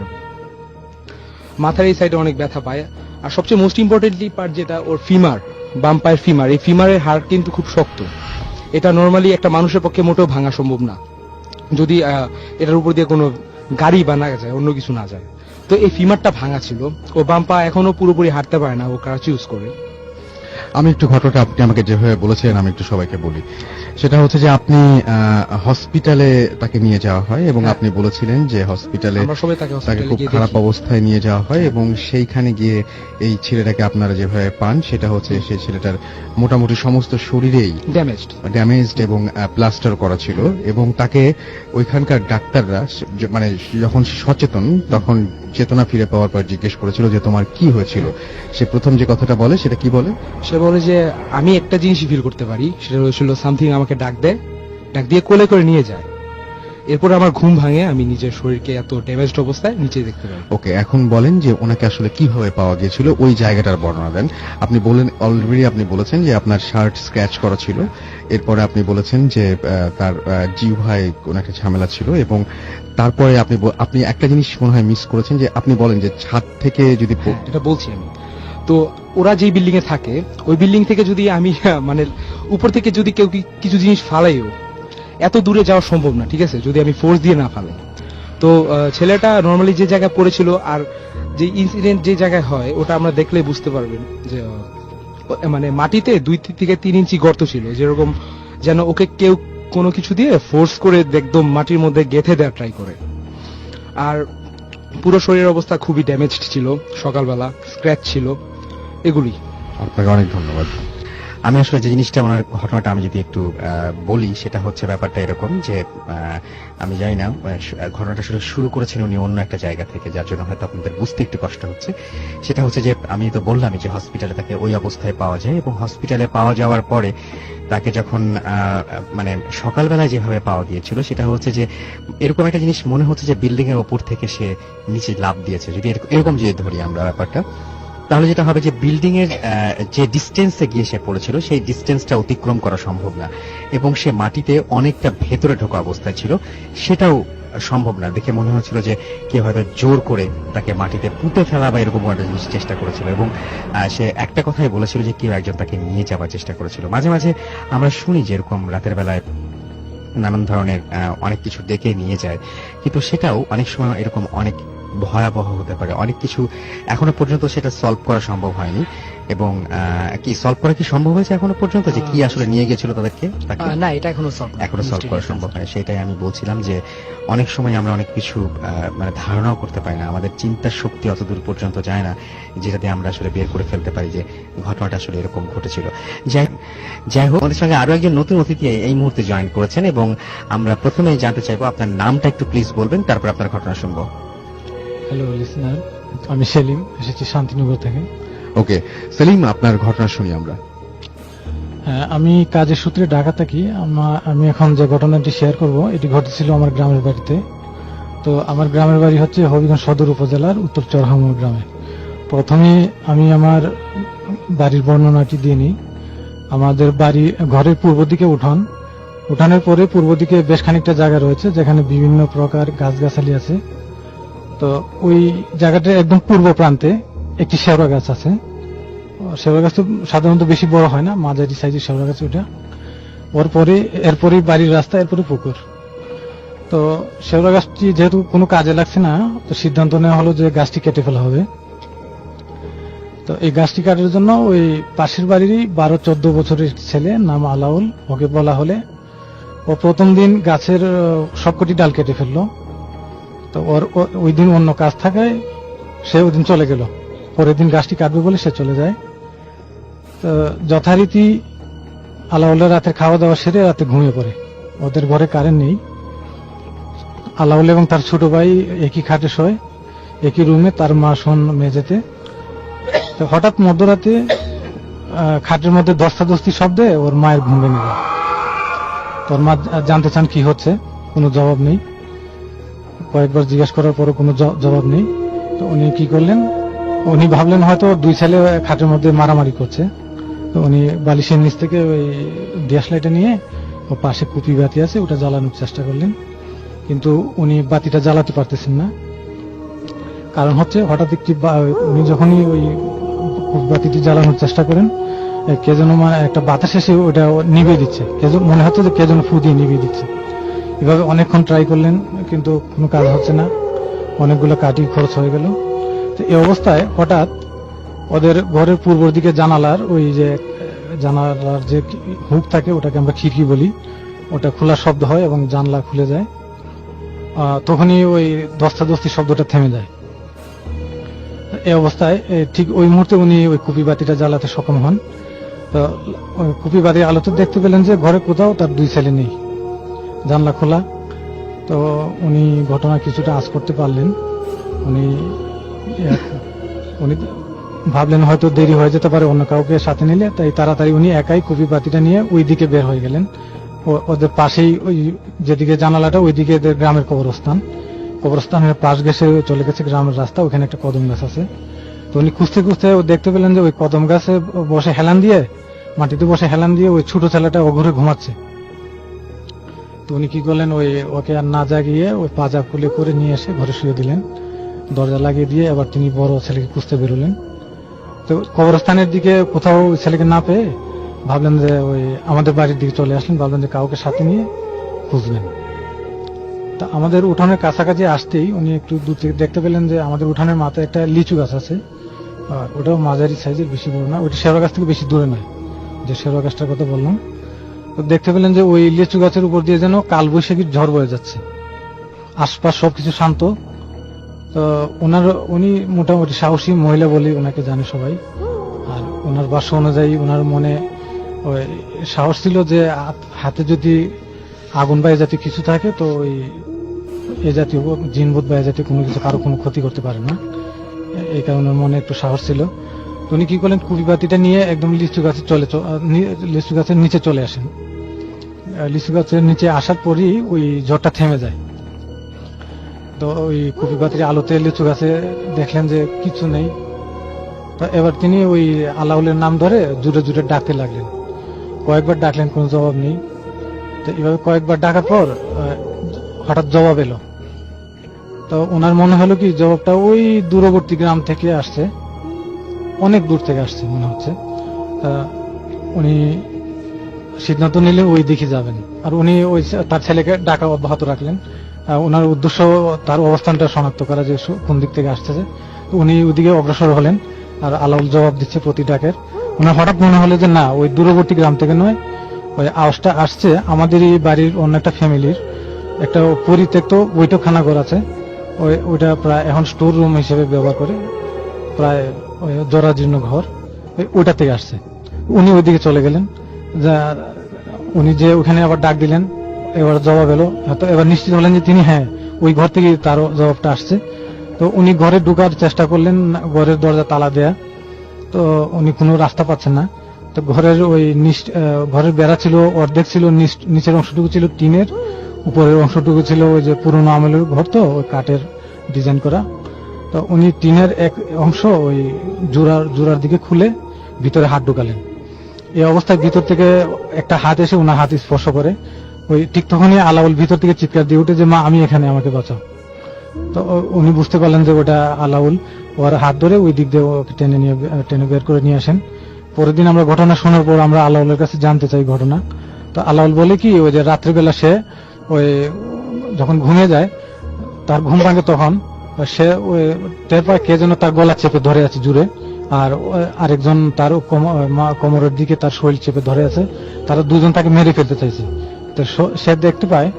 মাথার এই সাইডে অনেক ব্যথা পায়। আর সবচেয়ে মোস্ট ইম্পর্টেন্টলি পার্ট যেটা ওর ফিমার, বাম পায়ের ফিমার, এই ফিমারের হাড় কিন্তু খুব শক্ত। এটা নর্মালি একটা মানুষের পক্ষে মোটেও ভাঙা সম্ভব না, যদি এটার উপর দিয়ে কোনো গাড়ি বা না যায়, অন্য কিছু না যায়। তো এই ফিমারটা ভাঙা ছিল, ও বাম পা এখনো পুরোপুরি হাঁটতে পারে না, ও ক্রাচ ইউজ করে। আমি একটু ঘটনাটা আপনি আমাকে যেভাবে বলেছিলেন আমি একটু সবাইকে বলি। সেটা হচ্ছে যে আপনি হসপিটালে তাকে নিয়ে যাওয়া হয় এবং আপনি বলেছিলেন যে হসপিটালে তাকে খুব খারাপ অবস্থায় নিয়ে যাওয়া হয় এবং সেইখানে গিয়ে এই ছেলেটাকে আপনারা যেভাবে পান সেটা হচ্ছে সেই ছেলেটার মোটামুটি সমস্ত শরীরেই ড্যামেজড এবং প্লাস্টার করা ছিল। এবং তাকে ওইখানকার ডাক্তাররা মানে যখন সচেতন তখন চেতনা ফিরে পাওয়ার পর জিজ্ঞেস করেছিল যে তোমার কি হয়েছিল। সে প্রথম যে কথাটা বলে সেটা কি বলে? সে বলে যে আমি একটা জিনিসই ফিল করতে পারি, সেটা হয়েছিল সামথিং আমাকে ডাক দিয়ে কোলে করে নিয়ে যায়। এরপর আমার ঘুম ভাঙে, আমি নিজের শরীরকে এত ড্যামেজড অবস্থায় নিচে দেখতে পাই। ওকে, এখন বলেন যে ওনাকে আসলে কিভাবে পাওয়া গিয়েছিল, ওই জায়গাটার বর্ণনা দেন। আপনি বলেন অলরেডি আপনি বলেছেন যে আপনার শার্ট স্ক্র্যাচ করা ছিল, এরপরে আপনি বলেছেন যে তার জিহ্বায় কোনো একটা ঝামেলা ছিল এবং তারপরে আপনি একটা জিনিস মনে হয় মিস করেছেন, যে আপনি বলেন যে ছাদ থেকে যদি এটা বলছি আমি। তো ওরা যে বিল্ডিং এ থাকে ওই বিল্ডিং থেকে যদি আমি মানে উপর থেকে যদি কেউ কিছু জিনিস ফালাইও, এত দূরে যাওয়া সম্ভব না, ঠিক আছে, যদি আমি ফোর্স দিয়ে না ফালাই। তো ছেলেটা নর্মালি যে জায়গায় পড়েছিল আর যে ইনসিডেন্ট যে জায়গায় হয় ওটা আমরা দেখলেই বুঝতে পারবেন যে মানে মাটিতে 2 থেকে 3 ইঞ্চি গর্ত ছিল, যেরকম যেন ওকে কেউ কোনো কিছু দিয়ে ফোর্স করে একদম মাটির মধ্যে গেঁথে দেওয়ার ট্রাই করে। আর পুরো শরীরের অবস্থা খুবই ড্যামেজড ছিল, সকালবেলা স্ক্র্যাচ ছিল, এগুলি। আপনাকে অনেক ধন্যবাদ। আমি আসলে যে জিনিসটা ওনার ঘটনাটা আমি যদি একটু বলি, সেটা হচ্ছে ব্যাপারটা এরকম যে আমি জানি না ঘটনাটা আসলে শুরু করেছেন উনি অন্য একটা জায়গা থেকে, যার জন্য হয়তো আপনাদের বুঝতে একটু কষ্ট হচ্ছে। সেটা হচ্ছে যে আমি তো বললামই যে হসপিটালে তাকে ওই অবস্থায় পাওয়া যায় এবং হসপিটালে পাওয়া যাওয়ার পরে তাকে যখন মানে সকালবেলায় যেভাবে পাওয়া গিয়েছিল সেটা হচ্ছে যে এরকম একটা জিনিস মনে হচ্ছে যে বিল্ডিং এর ওপর থেকে সে নিচে লাফ দিয়েছে। যদি এরকম যদি ধরি আমরা ব্যাপারটা, তাহলে যেটা হবে যে বিল্ডিং এর যে ডিস্টেন্সে গিয়ে সে পড়েছিল সেই ডিস্টেন্সটা অতিক্রম করা সম্ভব না এবং সে মাটিতে অনেকটা ভেতরে ঢোকা অবস্থায় ছিল, সেটাও সম্ভব না। দেখে মনে হচ্ছিল যে কেউ হয়তো জোর করে তাকে মাটিতে পুঁতে ফেলা বা এরকম একটা জিনিস চেষ্টা করেছিল এবং সে একটা কথাই বলেছিল যে কেউ একজন তাকে নিয়ে যাওয়ার চেষ্টা করেছিল। মাঝে মাঝে আমরা শুনি যে এরকম রাতের বেলায় নানান ধরনের অনেক কিছু ডেকে নিয়ে যায়, কিন্তু সেটাও অনেক সময় এরকম অনেক ভয়াবহ হতে পারে। অনেক কিছু এখনো পর্যন্ত সেটা সলভ করা সম্ভব হয়নি, এবং কি সলভ করা কি সম্ভব হয়েছে এখনো পর্যন্ত, যে কি আসলে নিয়ে গেছিল তাদেরকে? না, এটা এখনো সলভ করা সম্ভব হয়। সেটাই আমি বলছিলাম যে অনেক সময় আমরা অনেক কিছু মানে ধারণাও করতে পারি না, আমাদের চিন্তার শক্তি অত দূর পর্যন্ত যায় না যেটাতে আমরা আসলে বের করে ফেলতে পারি যে ঘটনাটা আসলে এরকম ঘটেছিল। যাই হোক, আমাদের সঙ্গে আরো একজন নতুন অতিথি এই মুহূর্তে জয়েন করেছেন, এবং আমরা প্রথমেই জানতে চাইবো আপনার নামটা একটু প্লিজ বলবেন, তারপর আপনার ঘটনা শুনবো। হ্যালো লিসনার, আমি সেলিম, এসেছি শান্তিনগর থেকে। ওকে সেলিম, আপনার ঘটনা শুনি আমরা। আমি কাজের সূত্রে ঢাকা থাকি। আমি এখন যে ঘটনাটি শেয়ার করব এটি ঘটেছিল আমার গ্রামের বাড়িতে। তো আমার গ্রামের বাড়ি হচ্ছে হবিগঞ্জ সদর উপজেলার উত্তর চরহামুর গ্রামে। প্রথমে আমি আমার বাড়ির বর্ণনাটি দিয়ে নিই। আমাদের বাড়ি ঘরের পূর্ব দিকে উঠানের পরে পূর্ব দিকে বেশ খানিকটা জায়গা রয়েছে যেখানে বিভিন্ন প্রকার গাছগাছালি আছে। তো ওই জায়গাটার একদম পূর্ব প্রান্তে একটি শেওড়া গাছ আছে। শেওড়া গাছ তো সাধারণত বেশি বড় হয় না, মাঝারি সাইজের শেওড়া গাছ ওটা। এরপরে বাড়ির রাস্তা, এরপরে পুকুর। তো শেওড়া গাছটি যেহেতু কোনো কাজে লাগছে না, তো সিদ্ধান্ত নেওয়া হলো যে গাছটি কেটে ফেলা হবে। তো এই গাছটি কাটার জন্য ওই পাশের বাড়িরই 12-14 বছরের ছেলে, নাম আলাউল, ওকে বলা হলে ও প্রথম দিন গাছের সবকটি ডাল কেটে ফেললো। তো ওই দিন অন্য কাজ থাকায় সে ওই দিন চলে গেল। পরের দিন গাছটি কাটবে বলে সে চলে যায়। তো যথারীতি আলাউলের রাতের খাওয়া দাওয়া সেরে রাতে ঘুমিয়ে পড়ে। ওদের ঘরে কারেন্ট নেই। আলাউল এবং তার ছোট ভাই একই খাটে শোয়, একই রুমে, তার মা শোন মেঝেতে। তো হঠাৎ মধ্যরাতে খাটের মধ্যে ধস্তাধস্তি শব্দে ওর মায়ের ঘুম ভেঙে যায়। তোর মা জানতে চান কি হচ্ছে, কোনো জবাব নেই। কয়েকবার জিজ্ঞাসা করার পরও কোনো জবাব নেই। তো উনি কি করলেন, উনি ভাবলেন হয়তো দুই ছেলে খাটের মধ্যে মারামারি করছে। তো উনি বালিশের নিচ থেকে ওই গ্যাস লাইটটা নিয়ে, ও পাশে কুপি বাতি আছে, ওটা জ্বালানোর চেষ্টা করলেন। কিন্তু উনি বাতিটা জ্বালাতে পারতেছেন না। কারণ হচ্ছে হঠাৎ উনি যখনই ওই বাতিটি জ্বালানোর চেষ্টা করেন, কে যেন একটা বাতাস এসে ওটা নিভিয়ে দিচ্ছে। মনে হচ্ছে যে কে যেন ফু দিয়ে নিভিয়ে দিচ্ছে। এভাবে অনেকক্ষণ ট্রাই করলেন, কিন্তু কোনো কাজ হচ্ছে না। অনেকগুলো কাঠি খরচ হয়ে গেল। তো এই অবস্থায় হঠাৎ ওদের ঘরের পূর্ব দিকে জানালার যে হুক থাকে, ওটাকে আমরা খিড়কি বলি, ওটা খোলার শব্দ হয় এবং জানলা খুলে যায়। তখনই ওই ধস্তাধস্তি শব্দটা থেমে যায়। এই অবস্থায় ঠিক ওই মুহূর্তে উনি ওই কুপি বাতিটা জ্বালাতে সক্ষম হন। তো ওই কুপি বাতির আলোতে দেখতে পেলেন যে ঘরে কোথাও তার দুই ছেলে নেই, জানলা খোলা। তো উনি ঘটনা কিছুটা আঁচ করতে পারলেন। উনি ভাবলেন হয়তো দেরি হয়ে যেতে পারে অন্য কাউকে সাথে নিলে, তাই তাড়াতাড়ি উনি একাই কুপি বাতিটা নিয়ে ওই দিকে বের হয়ে গেলেন। ওদের পাশেই ওই যেদিকে জানালাটা, ওইদিকে এদের গ্রামের কবরস্থানের পাশ ঘেসে চলে গেছে গ্রামের রাস্তা, ওখানে একটা কদম গাছ আছে। তো উনি খুঁজতে খুঁজতে দেখতে পেলেন যে ওই কদম গাছে বসে মাটিতে বসে হেলান দিয়ে ওই ছোট ছেলেটা ঘুরে ঘুমাচ্ছে। তো উনি কি করলেন, ওকে আর না জাগিয়ে ওই পাজা খুলে করে নিয়ে এসে ঘরে শুয়ে দিলেন, দরজা লাগিয়ে দিয়ে। এবার তিনি বড় ছেলেকে খুঁজতে বেরোলেন। তো কবরস্থানের দিকে কোথাও ওই ছেলেকে না পেয়ে ভাবলেন যে ওই আমাদের বাড়ির দিকে চলে আসলেন। ভাবলেন যে কাউকে সাথে নিয়ে খুঁজবেন। তা আমাদের উঠানের কাছাকাছি আসতেই উনি একটু দূর থেকে দেখতে পেলেন যে আমাদের উঠানের মাথায় একটা লিচু গাছ আছে। ওটাও মাঝারি সাইজের, বেশি বড় না। ওইটা শেওড়া গাছ থেকে বেশি দূরে নয়, যে শেওড়া গাছটার কথা বললাম। তো দেখতে পেলেন যে ওই লিচু গাছের উপর দিয়ে যেন কালবৈশাখীর ঝড় বয়ে যাচ্ছে। আশপাশ সবকিছু শান্ত। তো উনি মোটামুটি সাহসী মহিলা বলে ওনাকে জানে সবাই। আর ওনার ভাষ্য অনুযায়ী ওনার মনে ওই সাহস ছিল যে হাতে যদি আগুন বা এ জাতীয় কিছু থাকে, তো ওই এ জাতীয় জিনভূত বা এ জাতীয় কোনো কিছু কারো কোনো ক্ষতি করতে পারে না। এই কারণে মনে একটু সাহস ছিল। উনি কি করলেন, কুপি বাতিটা নিয়ে একদম লিচু গাছের নিচে চলে আসেন। লিচু গাছের নিচে আসার পরই ওই ঝড়টা থেমে যায়। তো ওই কুপি বাতির আলোতে লিচু গাছে দেখলেন যে কিছু নেই। তো এবার তিনি ওই আলাউলের নাম ধরে জুড়ে জুড়ে ডাকতে লাগলেন। কয়েকবার ডাকলেন, কোনো জবাব নেই। তো এভাবে কয়েকবার ডাকার পর হঠাৎ জবাব এলো। তো ওনার মনে হলো কি জবাবটা ওই দূরবর্তী গ্রাম থেকে আসছে, অনেক দূর থেকে আসছে মনে হচ্ছে। উনি সিদ্ধান্ত নিলেন ওই দিকে যাবেন। আর উনি ওই তার ছেলেকে ডাকা অব্যাহত রাখলেন। ওনার উদ্দেশ্য তার অবস্থানটা শনাক্ত করা যে কোন দিক থেকে আসতেছে। তো উনি ওদিকে অগ্রসর হলেন, আর আলাউল জবাব দিচ্ছে প্রতি ডাকের। ওনার হঠাৎ মনে হলো যে না, ওই দূরবর্তী গ্রাম থেকে নয়, ওই আওয়াজটা আসছে আমাদেরই বাড়ির অন্য একটা ফ্যামিলির একটা পরিত্যক্ত বৈঠকখানা ঘর আছে, ওইটা প্রায় এখন স্টোর রুম হিসেবে ব্যবহার করে, প্রায় ওই জরাজীর্ণ ঘর, ওইটা থেকে আসছে। উনি ওইদিকে চলে গেলেন, যা উনি যে ওখানে আবার ডাক দিলেন, এবার জবাব এলো, হয়তো এবার নিশ্চিত হলেন যে তিনি হ্যাঁ ওই ঘর থেকে তার জবাবটা আসছে। তো উনি ঘরে ঢোকার চেষ্টা করলেন, ঘরের দরজা তালা দেয়া, তো উনি কোনো রাস্তা পাচ্ছেন না। তো ঘরের ওই ঘরের বেড়া ছিল অর্ধেক, ছিল নিচের অংশটুকু ছিল টিনের, উপরের অংশটুকু ছিল ওই যে পুরোনো আমলের ঘর, তো ওই কাঠের ডিজাইন করা। তো উনি টিনের এক অংশ ওই জোড়ার দিকে খুলে ভিতরে হাত ঢুকালেন। এই অবস্থায় ভিতর থেকে একটা হাত এসে ওনার হাত স্পর্শ করে। ওই ঠিক তখনই আলাউল ভিতর থেকে চিৎকার দিয়ে উঠে যে মা আমি এখানে, আমাকে বাঁচাও। তো উনি বুঝতে পারলেন যে ওটা আলাউল, ওর হাত ধরে ওই দিক দিয়ে ওকে টেনে বের করে নিয়ে আসেন। পরের দিন আমরা ঘটনা শোনার পর আমরা আলাউলের কাছে জানতে চাই ঘটনা। তো আলাউল বলে কি, ওই যে রাত্রিবেলা সে ওই যখন ঘুমিয়ে যায়, তার ঘুম ভাঙে, তখন সে ওই টের পায় কে যেন তার গলা চেপে ধরে আছে জুড়ে, আর আরেকজন তার কোমরের দিকে তার শরীর চেপে ধরে আছে। তারা দুজন তাকে মেরে ফেলতে চাইছে। তো সে দেখতে পায়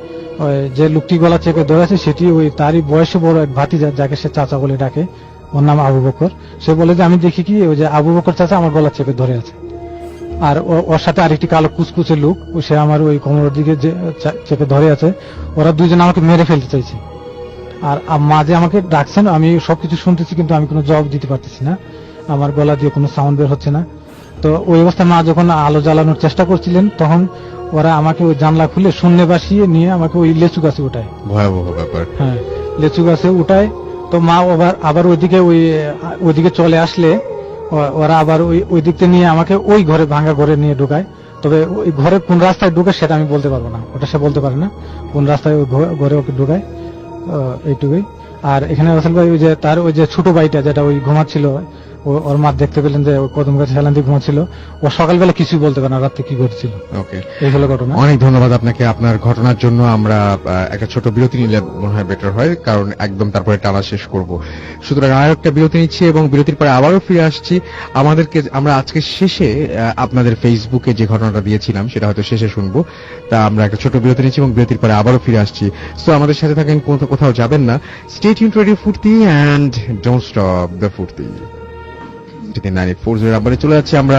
ওই যে লোকটি গলা চেপে ধরে আছে সেটি ওই তারই বয়সে বড় এক ভাতিজা, যাকে সে চাচা বলে ডাকে, ওর নাম আবু বকর। সে বলে যে আমি দেখি কি ওই যে আবু বকর চাচা আমার গলা চেপে ধরে আছে, আর ওর সাথে আরেকটি কালো কুচকুচে লোক, সে আমার ওই কোমরের দিকে চেপে ধরে আছে। ওরা দুইজন আমাকে মেরে ফেলতে চাইছে। আর মা যে আমাকে ডাকছেন, আমি সবকিছু শুনতেছি, কিন্তু আমি কোনো জবাব দিতে পারতেছি না, আমার গলা দিয়ে কোনো সাউন্ড বের হচ্ছে না। তো ওই অবস্থায় মা যখন আলো জ্বালানোর চেষ্টা করছিলেন, তখন ওরা আমাকে ওই জানলা খুলে শূন্যে বাসিয়ে নিয়ে আমাকে ওই লেচু গাছে উঠায়। ভয়াবহ ব্যাপার। হ্যাঁ, লেচু গাছে উঠায়। তো মা আবার ওইদিকে চলে আসলে ওরা আবার ওই দিক থেকে নিয়ে আমাকে ওই ঘরে, ভাঙা ঘরে নিয়ে ঢোকায়। তবে ওই ঘরে কোন রাস্তায় ঢুকে সেটা আমি বলতে পারবো না, ওটা সে বলতে পারে না কোন রাস্তায় ওই ঘরে ওকে ঢোকায়। এইটুকুই। আর এখানে রাসেল ভাই ওই যে তার ওই যে ছোট ভাইটা যেটা ওই ঘুমাচ্ছিল, ওর মা দেখতে পেলেন যে কদম গাছে হেলান দিয়ে ঘুমাচ্ছিল, ও সকালবেলা কিছুই বলতে পারে না রাত্রে কি ঘটছিল। ওকে, এই হলো ঘটনা। অনেক ধন্যবাদ আপনাকে আপনার ঘটনার জন্য। আমরা একটা ছোট বিরতি নিলে মনে হয় বেটার হয়, কারণ একদম তারপরে টানা শেষ করব। সুতরাং আর একটা বিরতি নিচ্ছি এবং বিরতির পরে আবারও ফিরে আসছি। আমরা আজকে শেষে আপনাদের ফেসবুকে যে ঘটনাটা দিয়েছিলাম সেটা হয়তো শেষে শুনবো। তা আমরা একটা ছোট বিরতি নিচ্ছি এবং বিরতির পরে আবারও ফিরে আসছি। সো আমাদের সাথে থাকেন, কোথাও যাবেন না। স্টে টিউনড রেডিও ফুর্তি এন্ড ডোন্ট স্টপ দ্য ফুর্তি। 984 নাম্বারে চলে যাচ্ছি আমরা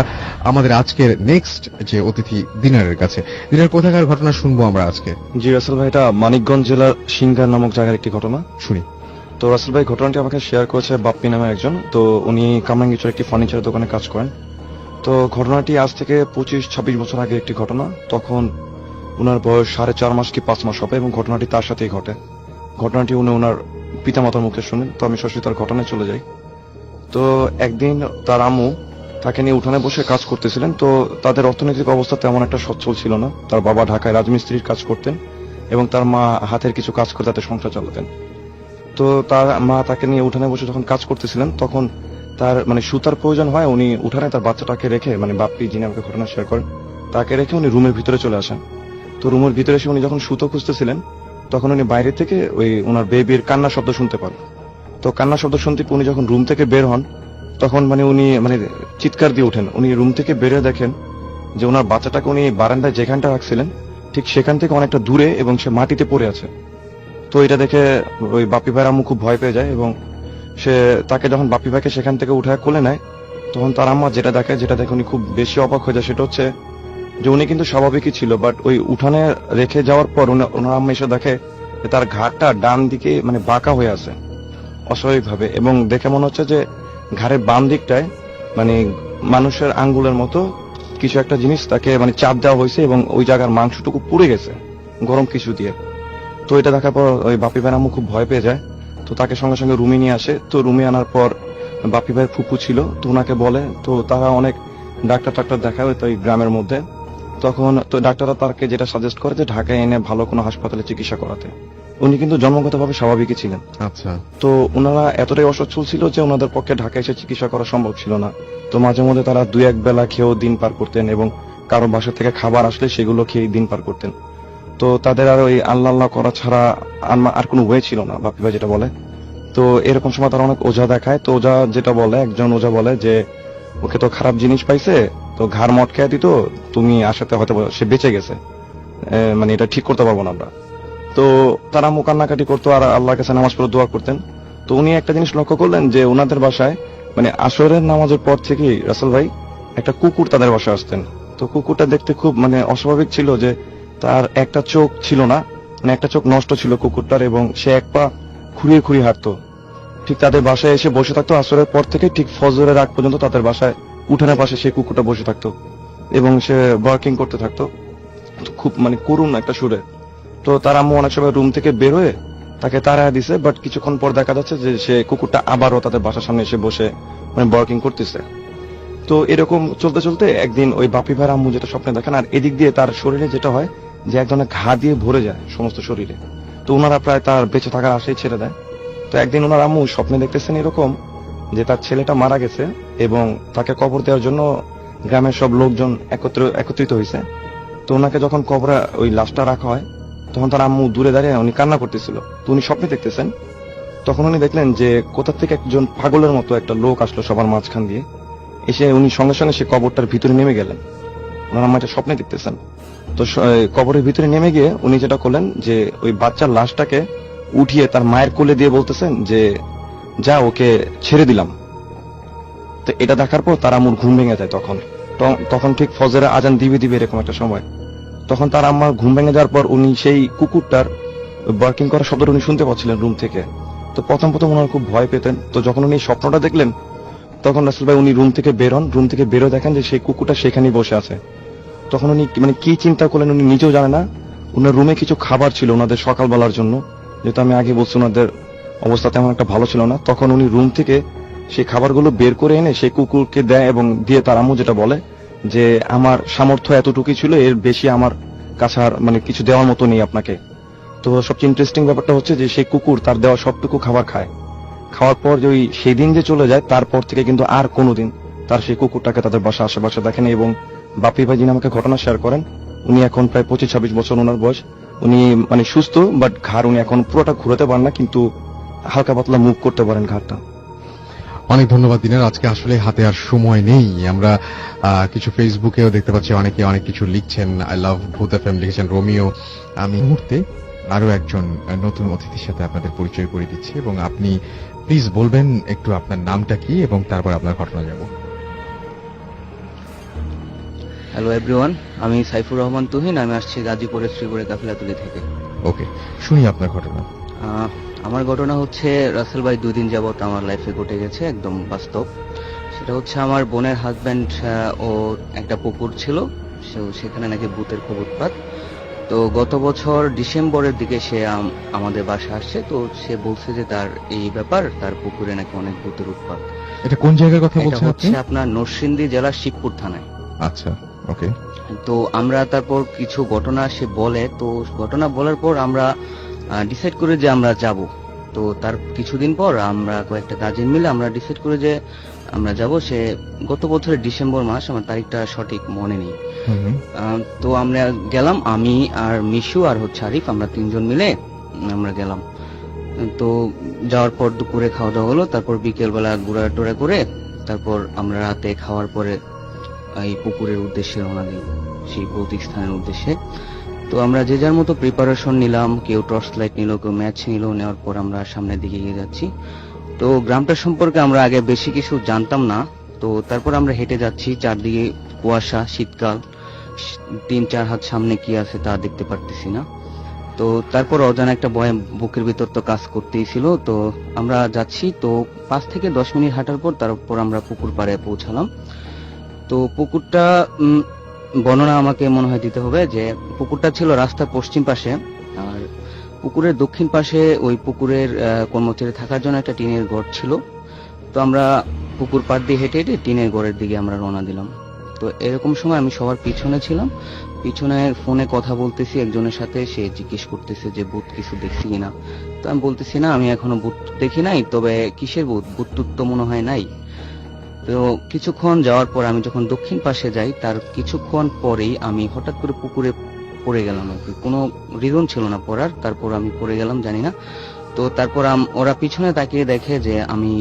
আমাদের আজকের নেক্সট যে অতিথি দিনারের কাছে। দিনার কোথাকার ঘটনা শুনবো আমরা আজকে? জি রাসেল ভাই, এটা মানিকগঞ্জ জেলার সিঙ্গার নামক জায়গার একটি ঘটনা। শুনি। তো রাসেল ভাই, ঘটনাটি আমাকে শেয়ার করেছে বাপ্পি নামে একজন। তো উনি কামরাঙ্গীরচর একটি ফার্নিচারের দোকানে কাজ করেন। তো ঘটনাটি আজ থেকে 25-26 বছর আগে একটি ঘটনা। তখন উনার বয়স 4.5 মাস কি 5 মাস হবে, এবং ঘটনাটি তার সাথেই ঘটে। ঘটনাটি উনি ওনার পিতামাতার মুখে শুনেন। তো আমি সরাসরি তার ঘটনায় চলে যাই। তো একদিন তার আম্মু তাকে নিয়ে উঠানে বসে কাজ করতেছিলেন। তো তাদের অর্থনৈতিক অবস্থা তেমন একটা সচ্ছল ছিল না। তার বাবা ঢাকায় রাজমিস্ত্রির কাজ করতেন এবং তার মা হাতের কিছু কাজ করে তাতে সংসার চালাতেন। তো তার মা তাকে নিয়ে উঠানে বসে যখন কাজ করতেছিলেন, তখন তার সুতার প্রয়োজন হয়। উনি উঠানে তার বাচ্চাটাকে রেখে, বাপ্পি যিনি আমাকে ঘটনা শেয়ার করেন, তাকে রেখে উনি রুমের ভিতরে চলে আসেন। তো রুমের ভিতরে এসে উনি যখন সুতো খুঁজতেছিলেন, তখন উনি বাইরে থেকে ওই ওনার বেবির কান্নার শব্দ শুনতে পান। তো কান্নার শব্দ শুনতে উনি যখন রুম থেকে বের হন, তখন উনি চিৎকার দিয়ে ওঠেন। উনি রুম থেকে বেরে দেখেন যে ওনার বাচ্চাটাকে উনি বারান্দায় যেখানটা রাখছিলেন ঠিক সেখান থেকে অনেকটা দূরে, এবং সে মাটিতে পড়ে আছে। তো এটা দেখে ওই বাপ্পি ভাইয়ের আম্মু খুব ভয় পেয়ে যায়, এবং সে তাকে যখন বাপ্পি ভাইকে সেখান থেকে উঠায় কোলে নেয়, তখন তার আম্মা যেটা দেখে উনি খুব বেশি অবাক হয়ে যায়। সেটা হচ্ছে যে উনি কিন্তু স্বাভাবিকই ছিল, বাট ওই উঠানে রেখে যাওয়ার পর ওনার আম্মা এসে দেখে যে তার ঘাড়টা ডান দিকে বাঁকা হয়ে আছে অস্বাভাবিকভাবে, এবং দেখে মনে হচ্ছে যে ঘাড়ের বাম দিকটায় মানুষের আঙ্গুলের মতো কিছু একটা জিনিস তাকে চাপ দেওয়া হয়েছে, এবং ওই জায়গার মাংসটুকু পুড়ে গেছে গরম কিছু দিয়ে। তো এটা দেখার পর ওই বাপ্পি ভাইয়ের আম্মু খুব ভয় পেয়ে যায়। তো তাকে সঙ্গে সঙ্গে রুমে নিয়ে আসে। তো রুমে আনার পর বাপ্পি ভাইয়ের ফুপু ছিল, তো ওনাকে বলে। তো তারা অনেক ডাক্তার দেখায় ওই গ্রামের মধ্যে। তখন তো ডাক্তাররা তাকে যেটা সাজেস্ট করে যে ঢাকায় এনে ভালো কোনো হাসপাতালে চিকিৎসা করাতে। উনি কিন্তু জন্মগতভাবে স্বাভাবিকই ছিলেন। আচ্ছা। তো ওনারা এতটাই অসচ্ছল ছিল যে ওনাদের পক্ষে ঢাকায় এসে চিকিৎসা করা সম্ভব ছিল না। তো মাঝে মধ্যে তারা 2-1 বেলা খেয়েও দিন পার করতেন, এবং কারো বাসা থেকে খাবার আসলে সেগুলো খেয়ে দিন পার করতেন। তো তাদের আর ওই আল্লাহ আল্লাহ করা ছাড়া আর কোনো ওয়ে ছিল না, বাপি ভাই যেটা বলে। তো এরকম সময় তারা অনেক ওঝা দেখায়। তো ওঝা যেটা বলে, একজন ওঝা বলে যে ওকে তো খারাপ জিনিস পাইছে, তো ঘাড় মটকায় দিত, তুমি আসাতে হয়তো সে বেঁচে গেছে, মানে এটা ঠিক করতে পারবো না আমরা। তো তারা আম্মু কান্নাকাটি করতো আর আল্লাহর কাছে নামাজ পড়ে দোয়া করতেন। তো উনি একটা জিনিস লক্ষ্য করলেন যে ওনাদের বাসায় মানে আসরের নামাজের পর থেকেই রাসেল ভাই একটা কুকুর তাদের বাসায় আসতেন। তো কুকুরটা দেখতে খুব মানে অস্বাভাবিক ছিল, যে তার একটা চোখ ছিল না, মানে একটা চোখ নষ্ট ছিল কুকুরটার, এবং সে এক পা খুঁড়িয়ে খুঁড়িয়ে হাঁটতো। ঠিক তাদের বাসায় এসে বসে থাকতো আসরের পর থেকে ঠিক ফজরের আগ পর্যন্ত তাদের বাসায় উঠানের পাশে সেই কুকুরটা বসে থাকতো এবং সে বার্কিং করতে থাকতো খুব মানে করুণ একটা সুরে। তো তার আম্মু অনেক সময় রুম থেকে বের হয়ে তাকে তাড়া দিছে, বাট কিছুক্ষণ পর দেখা যাচ্ছে যে সে কুকুরটা আবারও তাদের বাসার সামনে এসে বসে মানে বার্কিং করতেছে। তো এরকম চলতে চলতে একদিন ওই বাপি ভাইয়ের আম্মু যেটা স্বপ্নে দেখেন, আর এদিক দিয়ে তার শরীরে যেটা হয় যে এক ধরনের ঘা দিয়ে ভরে যায় সমস্ত শরীরে। তো ওনারা প্রায় তার বেঁচে থাকার আশাই ছেড়ে দেয়। তো একদিন ওনার আম্মু স্বপ্নে দেখতেছেন এরকম যে তার ছেলেটা মারা গেছে এবং তাকে কবর দেওয়ার জন্য গ্রামের সব লোকজন একত্রিত হয়েছে। তো ওনাকে যখন কবরে ওই লাশটা রাখা হয়, তখন তার আম্মু দূরে দাঁড়িয়ে উনি কান্না করতেছিল। তো উনি স্বপ্নে দেখতেছেন, তখন উনি দেখলেন যে কোথা থেকে একজন পাগলের মতো একটা লোক আসলো সবার মাঝখান দিয়ে, এসে উনি সঙ্গে সঙ্গে সে কবরটার ভিতরে নেমে গেলেন। ওনার আম্মা এটা স্বপ্নে দেখতেছেন। তো কবরের ভিতরে নেমে গিয়ে উনি যেটা করলেন যে ওই বাচ্চার লাশটাকে উঠিয়ে তার মায়ের কোলে দিয়ে বলতেছেন যে যা, ওকে ছেড়ে দিলাম। তো এটা দেখার পর তার আম্মুর ঘুম ভেঙে যায়। তখন ঠিক ফজরের আজান দিবে এরকম একটা সময়। তখন তার আম্মার ঘুম ভেঙে যাওয়ার পর উনি সেই কুকুরটার বার্কিং করার শব্দটা উনি শুনতে পাচ্ছিলেন রুম থেকে। তো প্রথম ওনার খুব ভয় পেতেন। তো যখন উনি স্বপ্নটা দেখলেন, তখন রাসেল ভাই উনি রুম থেকে বেরো দেখেন যে সেই কুকুরটা সেখানেই বসে আছে। তখন উনি মানে কি চিন্তা করলেন উনি নিজেও জানে না। ওনার রুমে কিছু খাবার ছিল ওনাদের সকালবেলার জন্য, যেহেতু আমি আগে বলছি ওনাদের অবস্থা তেমন একটা ভালো ছিল না। তখন উনি রুম থেকে সেই খাবারগুলো বের করে এনে সেই কুকুরকে দেয় এবং দিয়ে তার আম্মু যেটা বলে যে আমার সামর্থ্য এতটুকুই ছিল, এর বেশি আমার কাছে আর মানে কিছু দেওয়ার মতো নেই আপনাকে। তো সবচেয়ে ইন্টারেস্টিং ব্যাপারটা হচ্ছে যে সেই কুকুর তার দেওয়া সবটুকু খাবার খায়। খাওয়ার পর যে সেই দিন যে চলে যায়, তারপর থেকে কিন্তু আর কোনোদিন তার সেই কুকুরটাকে তাদের বাসা আশেপাশে দেখেন। এবং বাপি ভাই যিনি আমাকে ঘটনা শেয়ার করেন, উনি এখন প্রায় 25-26 বছর ওনার বয়স। উনি মানে সুস্থ, বাট ঘাড় উনি এখন পুরোটা ঘুরাতে পারেন না, কিন্তু হালকা পাতলা মুভ করতে পারেন ঘাড়টা। অনেক ধন্যবাদ দিনের। আজকে আসলে হাতে আর সময় নেই। আমরা কিছু ফেসবুকেও দেখতে পাচ্ছি অনেকে অনেক কিছু লিখছেন। আই লাভ ভূত এফএম লিখেছেন রোমিও। আমি মুহূর্তে আরো একজন নতুন অতিথির সাথে আপনাদের পরিচয় করে দিচ্ছি, এবং আপনি প্লিজ বলবেন একটু আপনার নামটা কি এবং তারপর আপনার ঘটনা যাব। হ্যালো এভরিওয়ান, আমি সাইফুর রহমান তুহিন। আমি আসছি গাজীপুরের শ্রীপুরে কাফিলাতুলি থেকে। ওকে, শুনি আপনার ঘটনা। আমার ঘটনা হচ্ছে রাসেল ভাই 2 দিন যাবত আমার লাইফে ঘটে গেছে, একদম বাস্তব। সেটা হচ্ছে আমার বোনের হাজব্যান্ড, ও একটা পুকুর ছিল, সেখানে নাকি ভূতের খুব উৎপাত। তো গত বছর ডিসেম্বরের দিকে সে আমাদের বাসায় আসছে। তো সে বলছে যে তার এই ব্যাপার, তার পুকুরে নাকি অনেক ভূতের উৎপাত। এটা কোন জায়গার কথা এটা বলছেন আপনি? হচ্ছে আপনার নরসিংদী জেলার শিবপুর থানায়। আচ্ছা, ওকে। তো আমরা তারপর কিছু ঘটনা সে বলে, তো ঘটনা বলার পর আমরা ডিসাইড করে যে আমরা যাব। তো তার কিছুদিন পর আমরা কয়েকটা কাজিন মিলে আমরা ডিসাইড করে যে আমরা যাব। সে গত বছরের ডিসেম্বর মাস, আমার তারিখটা সঠিক মনে নেই। তো আমরা গেলাম, আমি আর মিশু আর হচ্ছে আরিফ, আমরা 3 জন মিলে আমরা গেলাম। তো যাওয়ার পর দুপুরে খাওয়া দাওয়া হলো, তারপর বিকেলবেলা ঘোরা টোরা করে তারপর আমরা রাতে খাওয়ার পরে এই পুকুরের উদ্দেশ্যে রওনা দিই, সেই ভৌতিক স্থানের উদ্দেশ্যে। তো আমরা যে যার মতো প্রিপারেশন নিলাম, কেউ টর্চ লাইট নিল, কেউ ম্যাচ নিল। নেওয়ার পর আমরা সামনের দিকে এগিয়ে যাচ্ছি। তো গ্রামটা সম্পর্কে আমরা আগে বেশি কিছু জানতাম না। তো তারপর আমরা হেঁটে যাচ্ছি, চারদিকে কুয়াশা, শীতকাল, 3-4 হাত সামনে কি আছে তা দেখতে পারতেছি না। তো তারপর অজানা একটা ভয় বুকের ভিতর তো কাজ করতেই ছিল। তো আমরা যাচ্ছি, তো 5 থেকে 10 মিনিট হাঁটার পর তারপর আমরা পুকুর পাড়ে পৌঁছালাম। তো পুকুরটা বর্ণনা আমাকে মনে হয় দিতে হবে যে পুকুরটা ছিল রাস্তার পশ্চিম পাশে, আর পুকুরের দক্ষিণ পাশে ওই পুকুরের কর্মচারী থাকার জন্য একটা টিনের ঘর ছিল। তো আমরা পুকুর পাড় দিয়ে হেঁটে হেঁটে টিনের ঘরের দিকে আমরা রওনা দিলাম। তো এরকম সময় আমি সবার পিছনে ছিলাম, পিছনে ফোনে কথা বলতেছি একজনের সাথে। সে জিজ্ঞেস করতেছে যে ভূত কিছু দেখছি কিনা। তো আমি বলতেছি না, আমি এখনো ভূত দেখি নাই, তবে কিসের ভূত, ভূত তো মনে হয় নাই। তো কিছুক্ষণ যাওয়ার পর আমি যখন দক্ষিণ পাশে যাই, তার কিছুক্ষণ পরেই আমি হঠাৎ করে পুকুরে পড়ে গেলাম আর কি। কোনো রিজন ছিল না পড়ার, তারপর আমি পড়ে গেলাম জানি না। তো তারপর ওরা পিছনে তাকিয়ে দেখে যে আমি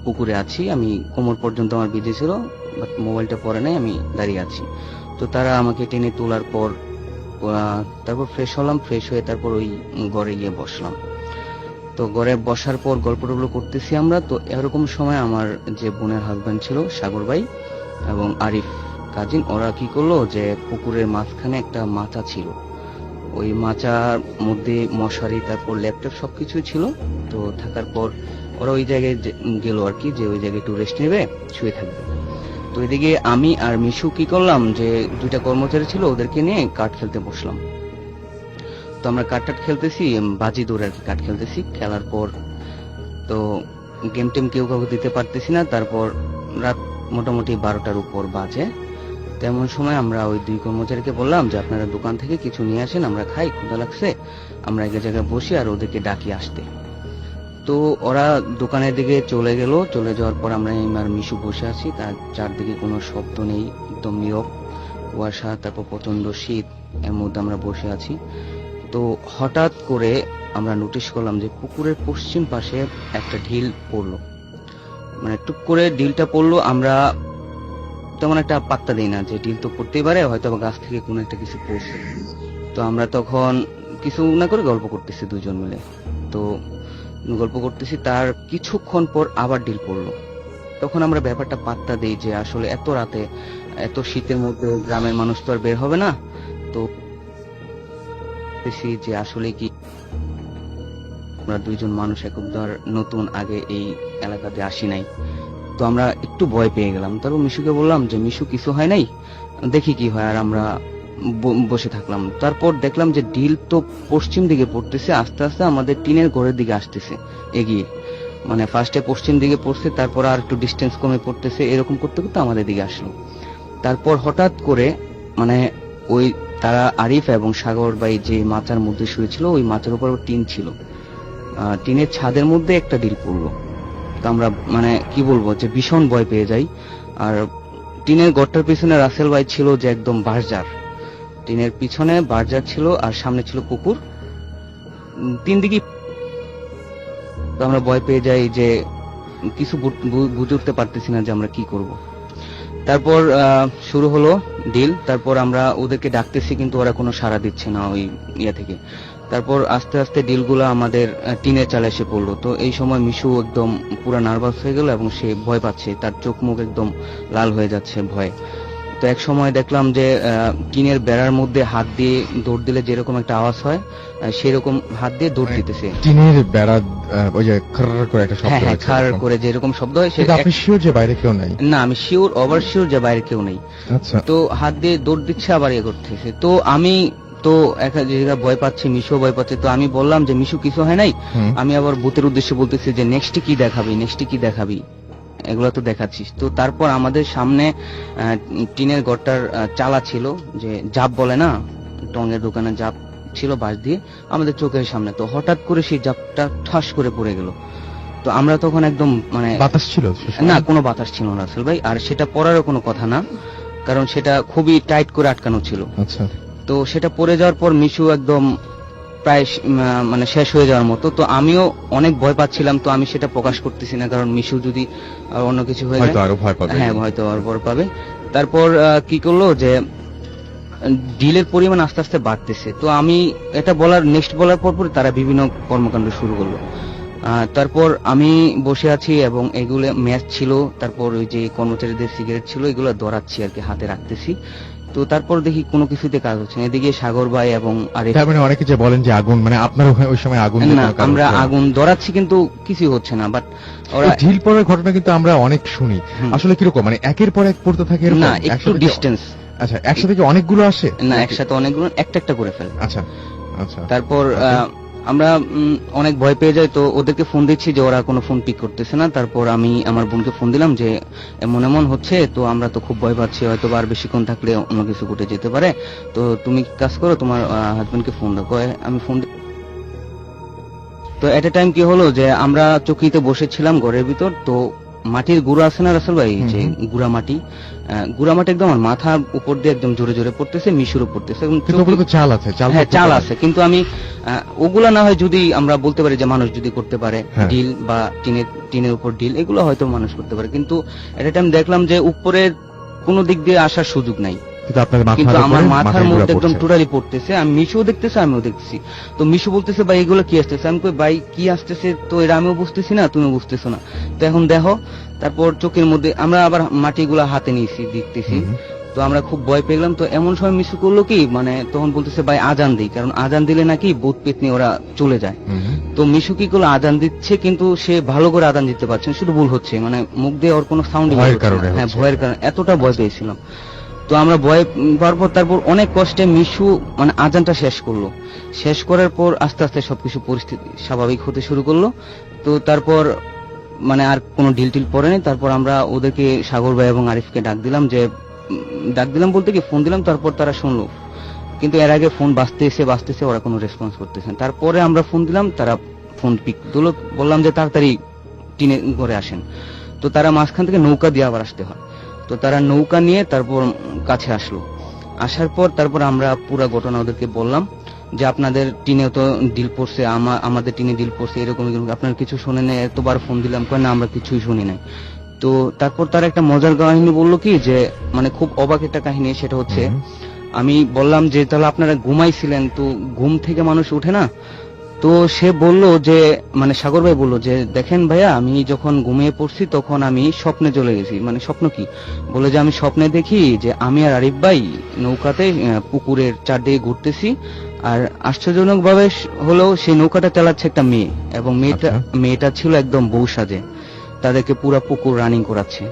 পুকুরে আছি, আমি কোমর পর্যন্ত আমার ভিজে ছিল, বাট মোবাইলটা পরে নাই, আমি দাঁড়িয়ে আছি। তো তারা আমাকে টেনে তোলার পর তারপর ফ্রেশ হলাম, ফ্রেশ হয়ে তারপর ওই ঘরে গিয়ে বসলাম। তো ঘরে বসার পর গল্প টল্প করতেছি আমরা। তো এরকম সময় আমার যে বোনের হাজবেন্ড ছিল সাগর ভাই এবং আরিফ কাজিন, ওরা কি করলো যে পুকুরের মাঝখানে একটা মাচা ছিল, ওই মাচার মধ্যে মশারি তারপর ল্যাপটপ সবকিছু ছিল। তো থাকার পর ওরা ওই জায়গায় গেল আর কি, যে ওই জায়গায় একটু রেস্ট নেবে, শুয়ে থাকবে। তো এদিকে আমি আর মিশু কি করলাম যে দুইটা কর্মচারী ছিল, ওদেরকে নিয়ে কাঠ খেলতে বসলাম। তো আমরা কাঠ খেলতেছি, বাজি দৌড়ে আর কি কাঠ খেলতেছি। খেলার পর তো গেম টেম কেউ কাউকে দিতে পারতেছি না। তারপর রাত মোটামুটি 12টার উপর বাজে। তেমন সময় আমরা ওই দুই কর্মচারীকে বললাম যে আপনারা দোকান থেকে কিছু নিয়ে আসেন, আমরা খাই, ক্ষুধা লাগছে, আমরা এক জায়গায় বসি, আর ওদেরকে ডাকি আসতে। তো ওরা দোকানের দিকে চলে গেল। চলে যাওয়ার পর আমরা আর মিশু বসে আছি, তার চারদিকে কোনো শব্দ নেই, একদম নীরব, কুয়াশা, তারপর প্রচন্ড শীত, এর মধ্যে আমরা বসে আছি। তো হঠাৎ করে আমরা নোটিশ করলাম যে পুকুরের পশ্চিম পাশে একটা ঢিল পড়লো, মানে টুক করে ঢিলটা পড়লো। আমরা তেমন একটা পাত্তা দিই না যে ঢিল তো পড়তেই পারে, হয়তো গাছ থেকে কোনো একটা কিছু পড়ছে। তো আমরা তখন কিছু না করে গল্প করতেছি দুজন মিলে। তো গল্প করতেছি, তার কিছুক্ষণ পর আবার ঢিল পড়লো। তখন আমরা ব্যাপারটা পাত্তা দিই যে আসলে এত রাতে এত শীতের মধ্যে গ্রামের মানুষ তো আর বের হবে না। তো যে আসলে কি আমরা দুইজন মানুষ একবার নতুন, আগে এই এলাকাতে আসি নাই, তো আমরা একটু ভয় পেয়ে গেলাম। তারপর মিশুকে বললাম যে মিশু কিছু হয় নাই, দেখি কি হয়, আর আমরা বসে থাকলাম। তারপর দেখলাম যে ঢিল তো পশ্চিম দিকে পড়তেছে, আস্তে আস্তে আমাদের টিনের ঘরের দিকে আসতেছে এগিয়ে, মানে ফার্স্টে পশ্চিম দিকে পড়ছে, তারপর আর একটু ডিস্টেন্স কমে পড়তেছে, এরকম করতে করতে আমাদের দিকে আসলো। তারপর হঠাৎ করে মানে ওই তারা আরিফ এবং সাগর ভাই যে মাচার মধ্যে শুয়েছিল, ওই মাচার উপর টিন ছিল, টিনের ছাদের মধ্যে একটা ঢিল পড়লো। তো আমরা মানে কি বলবো যে ভীষণ ভয় পেয়ে যাই। আর টিনের ঘরটার পিছনে রাসেল ভাই ছিল যে একদম বাঁশঝাড়, টিনের পিছনে বাঁশঝাড় ছিল, আর সামনে ছিল পুকুর, তিন দিকে। তো আমরা ভয় পেয়ে যাই যে কিছু বুঝে উঠতে পারতেছি না যে আমরা কি করব। তারপর শুরু হলো ডিল। তারপর আমরা ওদেরকে ডাকতেছি, কিন্তু ওরা কোনো সাড়া দিচ্ছে না ওই ইয়া থেকে। তারপর আস্তে আস্তে ডিলগুলো আমাদের টিনের চালে এসে পড়লো। তো এই সময় মিশু একদম পুরো নার্ভাস হয়ে গেল এবং সে ভয় পাচ্ছে, তার চোখ মুখ একদম লাল হয়ে যাচ্ছে ভয়ে। তো এক সময় দেখলাম যে টিনের বেড়ার মধ্যে হাত দিয়ে দৌড় দিলে যেরকম একটা আওয়াজ হয়, সেরকম হাত দিয়ে দৌড় দিতেছে। টিনের বেড়া ওই যে খরর করে একটা শব্দ, হ্যাঁ হ্যাঁ, খার করে যেরকম শব্দ হয়। সেটা আপনি শিওর যে বাইরে কেউ নাই? না, আমি শিওর, ওভার শিওর যে বাইরে কেউ নেই। আচ্ছা। তো হাত দিয়ে দৌড় দিচ্ছে, আবার ইয়ে করতেছে। তো আমি তো একটা জায়গা ভয় পাচ্ছি, মিশু ভয় পাচ্ছে। তো আমি বললাম যে মিশু কিছু হয় নাই। আমি আবার ভূতের উদ্দেশ্যে বলতেছি যে নেক্সট কি দেখাবি, নেক্সট কি দেখাবি, এগুলো তো দেখাচ্ছিস। তো তারপর আমাদের সামনে টিনের ঘরটার চালা ছিল, যে জাপ বলে না, টঙের দোকানে জাপ ছিল বাঁশ দিয়ে, আমাদের চোখের সামনে। তো হঠাৎ করে সেই জাপটা ঠাস করে পড়ে গেল। তো আমরা তখন একদম মানে বাতাস ছিল না, কোনো বাতাস ছিল না রাসেল ভাই, আর সেটা পড়ারও কোনো কথা না, কারণ সেটা খুবই টাইট করে আটকানো ছিল। আচ্ছা। তো সেটা পড়ে যাওয়ার পর মিশু একদম প্রায় মানে শেষ হয়ে যাওয়ার মতো। তো আমিও অনেক ভয় পাচ্ছিলাম, তো আমি সেটা প্রকাশ করতেছি না, কারণ মিশু যদি অন্য কিছু হয়ে যায় আরো ভয় পাবে। হ্যাঁ, হয়তো আরো ভয় পাবে। তারপর কি করলো যে ডিলের পরিমাণ আস্তে আস্তে বাড়তেছে। তো আমি এটা নেক্সট বলার পর তারা বিভিন্ন কর্মকাণ্ড শুরু করলো। তারপর আমি বসে আছি এবং এগুলো ম্যাচ ছিল, তারপর ওই যে কর্মচারীদের সিগারেট ছিল, এগুলো ধরাচ্ছি আর কি, হাতে রাখতেছি। তো তারপর দেখি কোনো কিছুতে কাজ হচ্ছে না। এদিকে সাগর ভাই এবং আরিফ, তার মানে অনেকে যে বলেন যে আগুন, মানে আপনার ওই সময় আগুন? না, আমরা আগুন ধরাচ্ছি কিন্তু কিছু হচ্ছে না। বাট ওরা ঢিল পড়ার ঘটনা কিন্তু আমরা অনেক শুনি, আসলে কিরকম মানে একের পর এক পড়তে থাকে না, একটু ডিস্টেন্স। আচ্ছা, একসাথে কি অনেকগুলো আসে? না, একসাথে অনেকগুলো, একটা একটা করে ফেলে। আচ্ছা আচ্ছা। তারপর আমরা অনেক ভয় পেয়ে যাই। তো ওদেরকে ফোন দিচ্ছি যে ওরা কোনো ফোন পিক করতেছে না। তারপর আমি আমার বোনকে ফোন দিলাম যে এমন এমন হচ্ছে, তো আমরা তো খুব ভয় পাচ্ছি, হয়তো আর বেশিক্ষণ থাকলে অন্য কিছু ঘটে যেতে পারে, তো তুমি কাজ করো, তোমার হাজবেন্ডকে ফোন দাও। আমি ফোন। তো এট এ টাইম কি হলো যে আমরা চৌকিতে বসেছিলাম ঘরের ভিতর, তো মাটির গুঁড়া আছে না রাসেল ভাই, যে গুঁড়া মাটি, গুঁড়া মাটি একদম আমার মাথার উপর দিয়ে একদম জোরে জোরে পড়তেছে, মিশুরও পড়তেছে, এবং কিন্তু ওগুলো তো চাল আছে, চাল হ্যাঁ করতে চাল পারে। আছে, কিন্তু আমি ওগুলা না হয় যদি আমরা বলতে পারি যে মানুষ যদি করতে পারে, হ্যাঁ। ডিল বা টিনের উপর ডিল, এগুলো হয়তো মানুষ করতে পারে, কিন্তু এটা আমি দেখলাম যে উপরের কোনো দিক দিয়ে আসার সুযোগ নাই, কিন্তু আপনার কিন্তু মাথার আমার উপরে মাথার মাথায় মধ্যে গুঁড়া একদম পড়ছে। টোটালি পড়তেছে। আমি মিশুও দেখতেছি, আমিও দেখতেছি। তো মিশু বলতেছে ভাই এগুলো কি আসতেছে, আমি কই ভাই কি আসতেছে তো এটা আমিও বুঝতেছি না, তুমিও বুঝতেছো না, তো এখন দেখো। তারপর চোখের মধ্যে আমরা আবার মাটিগুলা হাতে নিয়েছি, দেখতেছি, তো আমরা খুব ভয় পেয়ে গেলাম। তো এমন সময় মিশু করলো কি, মানে তখন বলতেছে ভাই আজান দিই, কারণ আজান দিলে নাকি ভূত পেতনি ওরা চলে যায়। তো মিশু কি করলো, আজান দিচ্ছে, কিন্তু সে ভালো করে আজান দিতে পারছে না, শুধু ভুল হচ্ছে, মানে মুখ দিয়ে ওর কোনো সাউন্ড ভয়ের কারণে হ্যাঁ হচ্ছে। ভয়ের কারণে এতটা ভয় পেয়েছিলাম। তো আমরা ভয় পাওয়ার পর তারপর অনেক কষ্টে মিশু মানে আজানটা শেষ করলো, শেষ করার পর আস্তে আস্তে সবকিছু পরিস্থিতি স্বাভাবিক হতে শুরু করলো। তো তারপর মানে আর কোনো ঢিল টিল পড়ে নাই। তারপর আমরা ওদেরকে, সাগর ভাই এবং আরিফকে ডাক দিলাম, যে ডাক দিলাম বলতে কি ফোন দিলাম, তারপর তারা শুনলো, কিন্তু এর আগে ফোন বাজতেছে ওরা কোনো রেসপন্স করতেছে না। তারপরে আমরা ফোন দিলাম, তারা ফোন পিক দিল, বললাম যে তাড়াতাড়ি টিনে ঘরে আসেন। তো তারা মাঝখান থেকে নৌকা দিয়ে আবার আসতে হয়, তো তারা নৌকা নিয়ে তারপর কাছে আসলো। আসার পর তারপর আমরা পুরো ঘটনা ওদেরকে বললাম যে আপনাদের টিনে তো ডিল পড়ছে, আমাদের টিনে ডিল পড়ছে, এরকম এরকম, আপনার কিছু শুনে নেই, এতবার ফোন দিলাম, কয় না আমরা কিছুই শুনি নাই। তো তারপর তারা একটা মজার কাহিনী বললো কি, যে মানে খুব অবাক একটা কাহিনী, সেটা হচ্ছে আমি বললাম যে তাহলে আপনারা ঘুমাইছিলেন, তো ঘুম থেকে মানুষ উঠে না? তো সে বলল যে, মানে সাগর ভাই বলল যে দেখেন ভাইয়া, আমি যখন ঘুমিয়ে পড়ছি তখন আমি স্বপ্নে চলে গেছি। মানে স্বপ্ন কি, বলে যে আমি স্বপ্নে দেখি যে আমি আর আরিফ ভাই নৌকাতে পুকুরের চারদিকে ঘুরতেছি, আর আশ্চর্যজনক ভাবে হলো সেই নৌকাটা চালাচ্ছে একটা মেয়ে, এবং মেয়েটা ছিল একদম বউ সাজে, তাদেরকে পুরা পুকুর রানিং করাচ্ছে।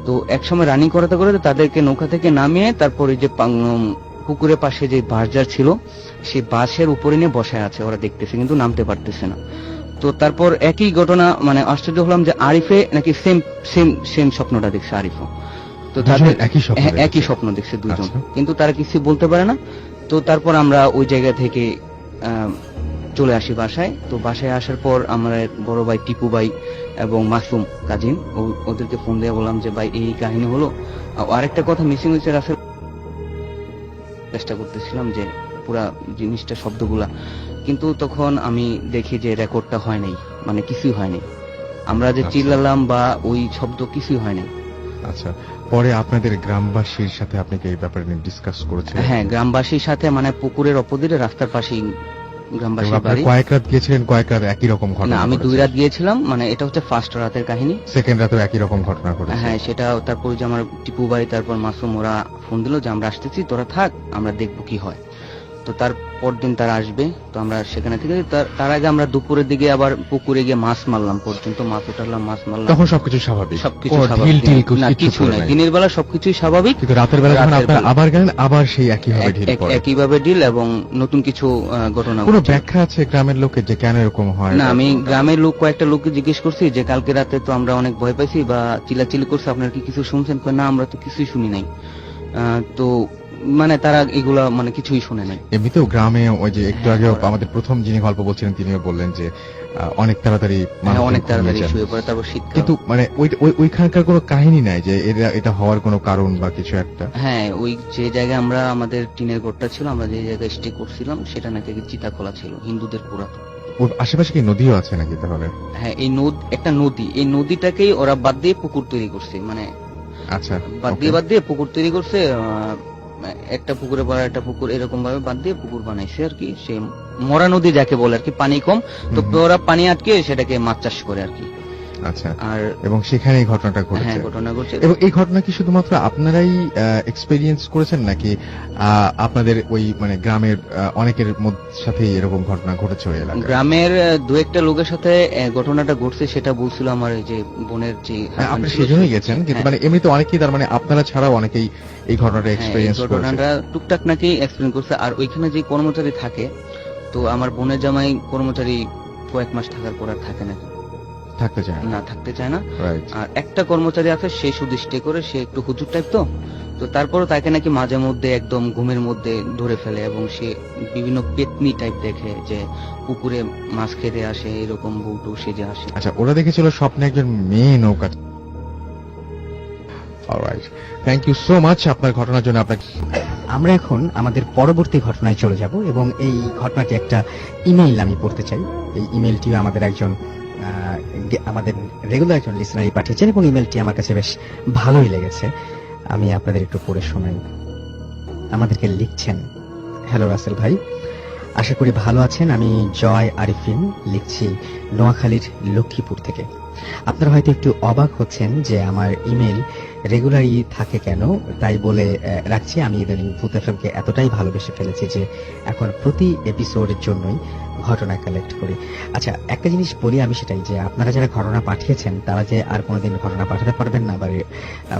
তো একসময় রানিং করাতে করাতে তাদেরকে নৌকা থেকে নামিয়ে তারপর ওই যে পুকুরের পাশে যে বাঁশঝাড় ছিল, সেই বাঁশের উপরে নিয়ে বসায় আছে, ওরা দেখতেছে কিন্তু নামতে পারতেছে না। তো তারপর একই ঘটনা, মানে আশ্চর্য হলাম যে আরিফে নাকি সেম সেম সেম স্বপ্নটা দেখছে আরিফও। তো তাদের একই স্বপ্ন দেখছে দুজন, কিন্তু তারা কিছু বলতে পারে না। তো তারপর আমরা ওই জায়গা থেকে চলে আসি বাসায়। তো বাসায় আসার পর আমরা বড় ভাই টিপু ভাই এবং মাসুম কাজিন, ওদেরকে ফোন দিয়ে বললাম যে ভাই এই কাহিনী হলো। আরেকটা কথা মিসিং হয়েছে রাসেল, চেষ্টা করতেছিলাম যে পুরা জিনিসটা শব্দগুলা, কিন্তু তখন আমি দেখি যে রেকর্ডটা হয় নাই, মানে কিছুই হয় নাই, আমরা যে চিল্লালাম বা ওই শব্দ কিছুই হয় নাই। আচ্ছা, পরে আপনাদের গ্রামবাসীর সাথে আপনি কি এই ব্যাপারে নিয়ে ডিসকাস করেছেন? হ্যাঁ, গ্রামবাসীর সাথে, মানে পুকুরের অপোজিটে রাস্তার পাশেই গ্রামবাসীর বাড়ি। কয়েক রাত গিয়েছিলেন, কয়েক রাত একই রকম ঘটনা? না, আমি 2 রাত গিয়েছিলাম, মানে এটা হচ্ছে ফার্স্ট রাতের কাহিনী। সেকেন্ড রাতেও একই রকম ঘটনা ঘটেছে? হ্যাঁ, সেটা তারপর যে আমার টিপু ভাই তারপর মাসুম ওরা ফোন দিল যে আমরা আসতেছি, তোরা থাক, আমরা দেখবো কি হয়। তো তারপর দিন তারা আসবে, তো আমরা সেখানে থেকে তার আগে আমরা দুপুরের দিকে আবার পুকুরে গিয়ে মাছ মারলাম, পর্যন্ত মাছ উঠালাম, মাছ মারলাম। তখন সবকিছু স্বাভাবিক? সবকিছু স্বাভাবিক, কিছু নাই, দিনের বেলা সবকিছুই স্বাভাবিক, কিন্তু রাতের বেলা যখন আপনারা আবার গেলেন, আবার সেই একইভাবে ঢিল পড়ে? একইভাবে ডিল, এবং নতুন কিছু ঘটনা। কোনো ব্যাখ্যা আছে গ্রামের লোকের যে কেন এরকম হয়? না, আমি গ্রামের লোক কয়েকটা লোককে জিজ্ঞেস করছি যে কালকে রাতে তো আমরা অনেক ভয় পাইছি বা চিল্লাচিল্লি করছে, আপনারা কি কিছু শুনছেন? না, আমরা তো কিছুই শুনি নাই। তো মানে তারা এগুলা মানে কিছুই শুনে নাই। এমনিতেও গ্রামে ওই যে একটু আগে আমাদের প্রথম যিনি গল্প বলছিলেন তিনিও বললেন যে অনেক তাড়াতাড়ি শুয়ে পড়ে, তারপর শীতকাল। কিন্তু মানে ওইখানকার কোনো কাহিনী নাই যে এটা হওয়ার কোনো কারণ বা কিছু একটা? হ্যাঁ, ওই যে জায়গায় আমরা আমাদের টিনের ঘরটা ছিল, আমরা যে জায়গায় স্টে করছিলাম, সেটা নাকি চিতাখোলা ছিল, হিন্দুদের পুরাতন। ওর আশেপাশে কি নদীও আছে নাকি তাহলে? হ্যাঁ, এই একটা নদী, এই নদীটাকেই ওরা বাদ দিয়ে পুকুর তৈরি করছে, মানে আচ্ছা বাদ দিয়ে পুকুর তৈরি করছে, একটা পুকুরে পর একটা পুকুর এরকম ভাবে বাদ দিয়ে পুকুর বানাইছে আর কি। সে মরা নদী যাকে বলে আর কি, পানি কম, তো ওরা পানি আটকে সেটাকে মাছ চাষ করে আর কি। আচ্ছা, আর এবং সেখানে এই ঘটনাটা ঘটেছে? হ্যাঁ, ঘটনা ঘটছে। এবং এই ঘটনা কি শুধুমাত্র আপনারাই এক্সপেরিয়েন্স করেছেন নাকি আপনাদের ওই মানে গ্রামের অনেকের সাথে এরকম ঘটনা ঘটেছে ওই এলাকায়? গ্রামের 2-1টা লোকের সাথে ঘটনাটা ঘটছে, সেটা বলছিল আমার এই যে বোনের যে। আপনি সেজন্যই গেছেন, কিন্তু মানে এমনিতে অনেকেই, তার মানে আপনারা ছাড়াও অনেকেই এই ঘটনাটা এক্সপেরিয়েন্স করেছে? ঘটনাটা টুকটাক নাকি এক্সপেরিয়েন্স করছে। আর ওইখানে যে কর্মচারী থাকে, তো আমার বোনের জামাই কর্মচারী কয়েক মাস থাকার পর আর থাকে না, থাকতে চায় না। আর একটা কর্মচারী আছে, সে শুধু স্টে করে, সে একটু হুজুর টাইপ, তো তারপরও তাকে নাকি মাঝে মধ্যে একদম ঘুমের মধ্যে ধরে ফেলে, এবং সে বিভিন্ন পেতনি টাইপ দেখে যে পুকুরে মাছ খেতে আসে, এরকম বউটু সেজে আসে। আচ্ছা, ওরা দেখেছিল স্বপ্নে একজন মেয়ে নৌকা alright, thank you so much আপনার ঘটনার জন্য। আপনাকে আমরা এখন আমাদের পরবর্তী ঘটনায় চলে যাব এবং এই ঘটনাটি একটা ইমেইল আমি পড়তে চাই। এই ইমেইলটিও আমাদের একজন আমাদের রেগুলার একজন লিসনারই পাঠিয়েছেন এবং ইমেইলটি আমার কাছে বেশ ভালোই লেগেছে। আমি আপনাদের একটু পড়ে শোনাই। আমাদেরকে লিখছেন, হ্যালো রাসেল ভাই, আশা করি ভালো আছেন। আমি জয় আরিফিন লিখছি নোয়াখালীর লক্ষ্মীপুর থেকে। আপনারা হয়তো একটু অবাক হচ্ছেন যে আমার ইমেল রেগুলারই থাকে কেন, তাই বলে রাখছি আমি ইদানিং ভূত এফএমকে এতটাই ভালোবেসে ফেলেছি যে এখন প্রতি এপিসোডের জন্যই ঘটনা কালেক্ট করি। আচ্ছা, একটা জিনিস বলি আমি, সেটাই যে আপনারা যারা ঘটনা পাঠিয়েছেন তারা যে আর কোনোদিন ঘটনা পাঠাতে পারবেন না বা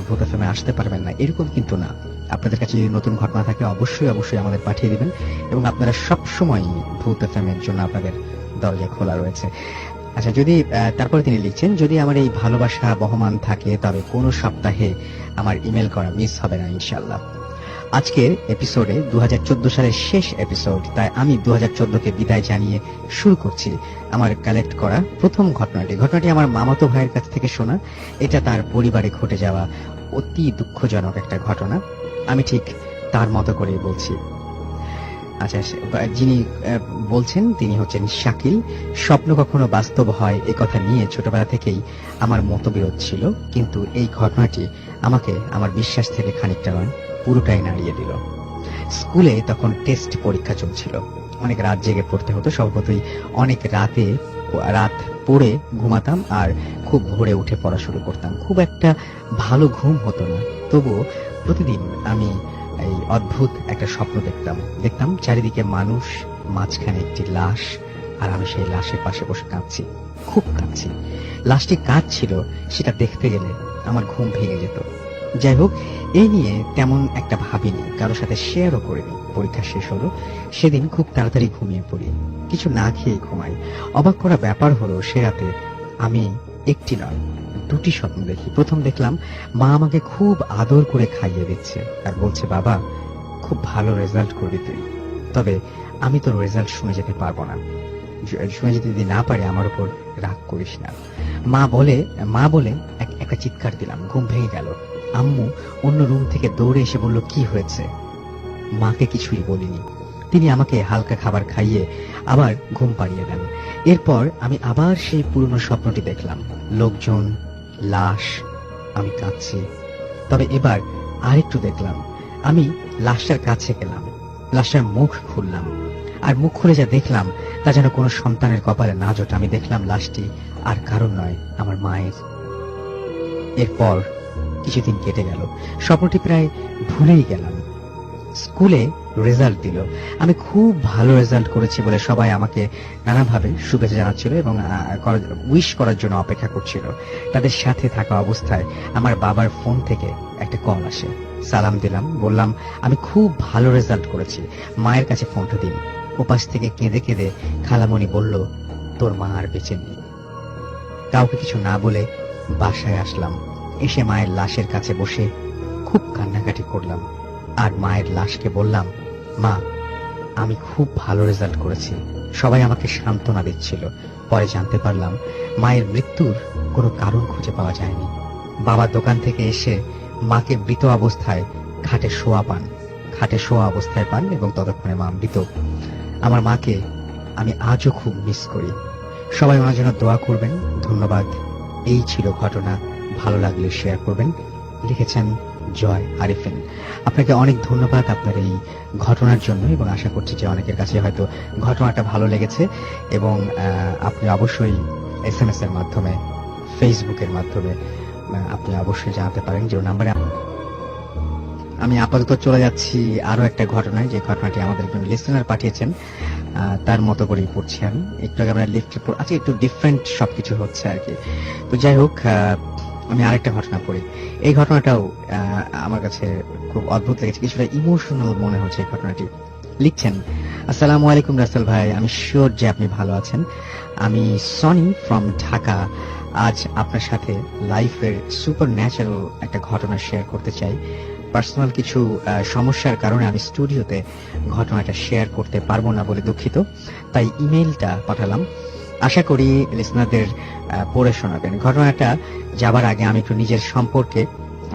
ভূত এফএমে আসতে পারবেন না, এরকম কিন্তু না। আপনাদের কাছে যদি নতুন ঘটনা থাকে অবশ্যই অবশ্যই আমাদের পাঠিয়ে দিবেন এবং আপনারা সবসময় ভূত এফএম এর জন্য আপনাদের দরজা খোলা রয়েছে। আচ্ছা, যদি তারপরে তিনি লিখছেন, যদি আমার এই ভালোবাসা বহমান থাকে তবে কোনো সপ্তাহে আমার ইমেল করা মিস হবে না ইনশাআল্লাহ। আজকের এপিসোডে 2014 সালের শেষ এপিসোড, তাই আমি 2014কে বিদায় জানিয়ে শুরু করছি আমার কালেক্ট করা প্রথম ঘটনাটি আমার মামাতো ভাইয়ের কাছ থেকে শোনা। এটা তার পরিবারে ঘটে যাওয়া অতি দুঃখজনক একটা ঘটনা। আমি ঠিক তার মতো করেই বলছি। আচ্ছা, যিনি বলছেন তিনি হচ্ছেন শাকিল। স্বপ্ন কখনো বাস্তব হয় এ কথা নিয়ে ছোটবেলা থেকেই আমার মতবিরোধ ছিল, কিন্তু এই ঘটনাটি আমাকে আমার বিশ্বাস থেকে খানিকটা নয় পুরোটাই নাড়িয়ে দিল। স্কুলে তখন টেস্ট পরীক্ষা চলছিল, অনেক রাত জেগে পড়তে হতো। স্বভাবতই অনেক রাত পড়ে ঘুমাতাম আর খুব ভোরে উঠে পড়া শুরু করতাম। খুব একটা ভালো ঘুম হতো না, তবুও প্রতিদিন আমি এই অদ্ভুত একটা স্বপ্ন দেখতাম চারিদিকে মানুষ, মাঝখানে একটি লাশ, আর আমি সেই লাশের পাশে বসে কাঁদছি, খুব কাঁদছি। লাশটি কাঁদছিল, সেটা দেখতে গেলে আমার ঘুম ভেঙে যেত। যাই হোক, এই নিয়ে তেমন একটা ভাবিনি, কারোর সাথে শেয়ারও করিনি। পরীক্ষা শেষ হলো, সেদিন খুব তাড়াতাড়ি ঘুমিয়ে পড়ি, কিছু না খেয়ে ঘুমাই। অবাক করা ব্যাপার হলো, সে রাতে আমি একটি নয় দুটি স্বপ্ন দেখি। প্রথম দেখলাম মা আমাকে খুব আদর করে খাইয়ে দিচ্ছে আর বলছে, বাবা খুব ভালো রেজাল্ট করবি তুই, তবে আমি তোর রেজাল্ট শুনে যেতে পারবো না, শুনে যেতে যদি না পারে আমার উপর রাগ করিস না। মা বলে একটা চিৎকার দিলাম, ঘুম ভেঙে গেল। আম্মু অন্য রুম থেকে দৌড়ে এসে বলল, কি হয়েছে? মাকে কিছুই বলিনি, তিনি আমাকে হালকা খাবার খাইয়ে আবার ঘুম পাড়িয়ে দেন। এরপর আমি আবার সেই পুরনো স্বপ্নটি দেখলাম, লোকজন, লাশ, আমি কাঁদছি। তবে এবার আরেকটু দেখলাম, আমি লাশটার কাছে গেলাম, লাশটার মুখ খুললাম, আর মুখ খুলে যা দেখলাম তা যেন কোনো সন্তানের কপালে না জোটে। আমি দেখলাম লাশটি আর কারণ নয়, আমার মায়ের। এরপর কিছুদিন কেটে গেল, স্বপ্নটি প্রায় ভুলেই গেলাম। স্কুলে রেজাল্ট দিল, আমি খুব ভালো রেজাল্ট করেছি বলে সবাই আমাকে নানাভাবে শুভেচ্ছা জানাচ্ছিল এবং উইশ করার জন্য অপেক্ষা করছিল। তাদের সাথে থাকা অবস্থায় আমার বাবার ফোন থেকে একটা কল আসে। সালাম দিলাম, বললাম আমি খুব ভালো রেজাল্ট করেছি, মায়ের কাছে ফোনটা দিন। ওপাশ থেকে কেঁদে কেঁদে খালামণি বলল, তোর মা আর বেঁচে নেই। কাউকে কিছু না বলে বাসায় আসলাম। এসে মায়ের লাশের কাছে বসে খুব কান্নাকাটি করলাম আর মায়ের লাশকে বললাম, মা আমি খুব ভালো রেজাল্ট করেছি। সবাই আমাকে সান্ত্বনা দিচ্ছিল। পরে জানতে পারলাম মায়ের মৃত্যুর কোনো কারণ খুঁজে পাওয়া যায়নি। বাবা দোকান থেকে এসে মাকে মৃত অবস্থায় খাটে শোয়া অবস্থায় পান এবং ততক্ষণে মা মৃত। আমার মাকে আমি আজও খুব মিস করি। সবাই ওনার জন্য দোয়া করবেন। ধন্যবাদ। এই ছিল ঘটনা, ভালো লাগলে শেয়ার করবেন। লিখেছেন জয় আরিফিন। আপনাকে অনেক ধন্যবাদ আপনার এই ঘটনার জন্য এবং আশা করছি যে অনেকের কাছে হয়তো ঘটনাটা ভালো লেগেছে এবং আপনি অবশ্যই SMS এর মাধ্যমে, ফেসবুকের মাধ্যমে আপনি অবশ্যই জানাতে পারেন যে নাম্বারে। আমি আপাতত চলে যাচ্ছি আরো একটা ঘটনায়, যে ঘটনাটি আমাদের একজন লিসেনার পাঠিয়েছেন, তার মতো করেই পড়ছি আমি। একটু আগে আমরা লিফটে আজকে একটু ডিফারেন্ট সবকিছু হচ্ছে আর কি। তো যাই হোক, আমি আরেকটা ঘটনা পড়ি। এই ঘটনাটাও আমার কাছে খুব অদ্ভুত লেগেছে, কিছুটা ইমোশনাল মনে হচ্ছে এই ঘটনাটি। লিখছেন, আসসালামু আলাইকুম রাসেল ভাই, আমি শিওর যে আপনি ভালো আছেন। আমি সনি ফ্রম ঢাকা। আজ আপনার সাথে লাইফের সুপার ন্যাচারাল একটা ঘটনা শেয়ার করতে চাই। পার্সোনাল কিছু সমস্যার কারণে আমি স্টুডিওতে ঘটনাটা শেয়ার করতে পারবো না বলে দুঃখিত, তাই ইমেইলটা পাঠালাম। আশা করি লিসনারদের পড়ে শোনাবেন। ঘটনাটা যাবার আগে আমি একটু নিজের সম্পর্কে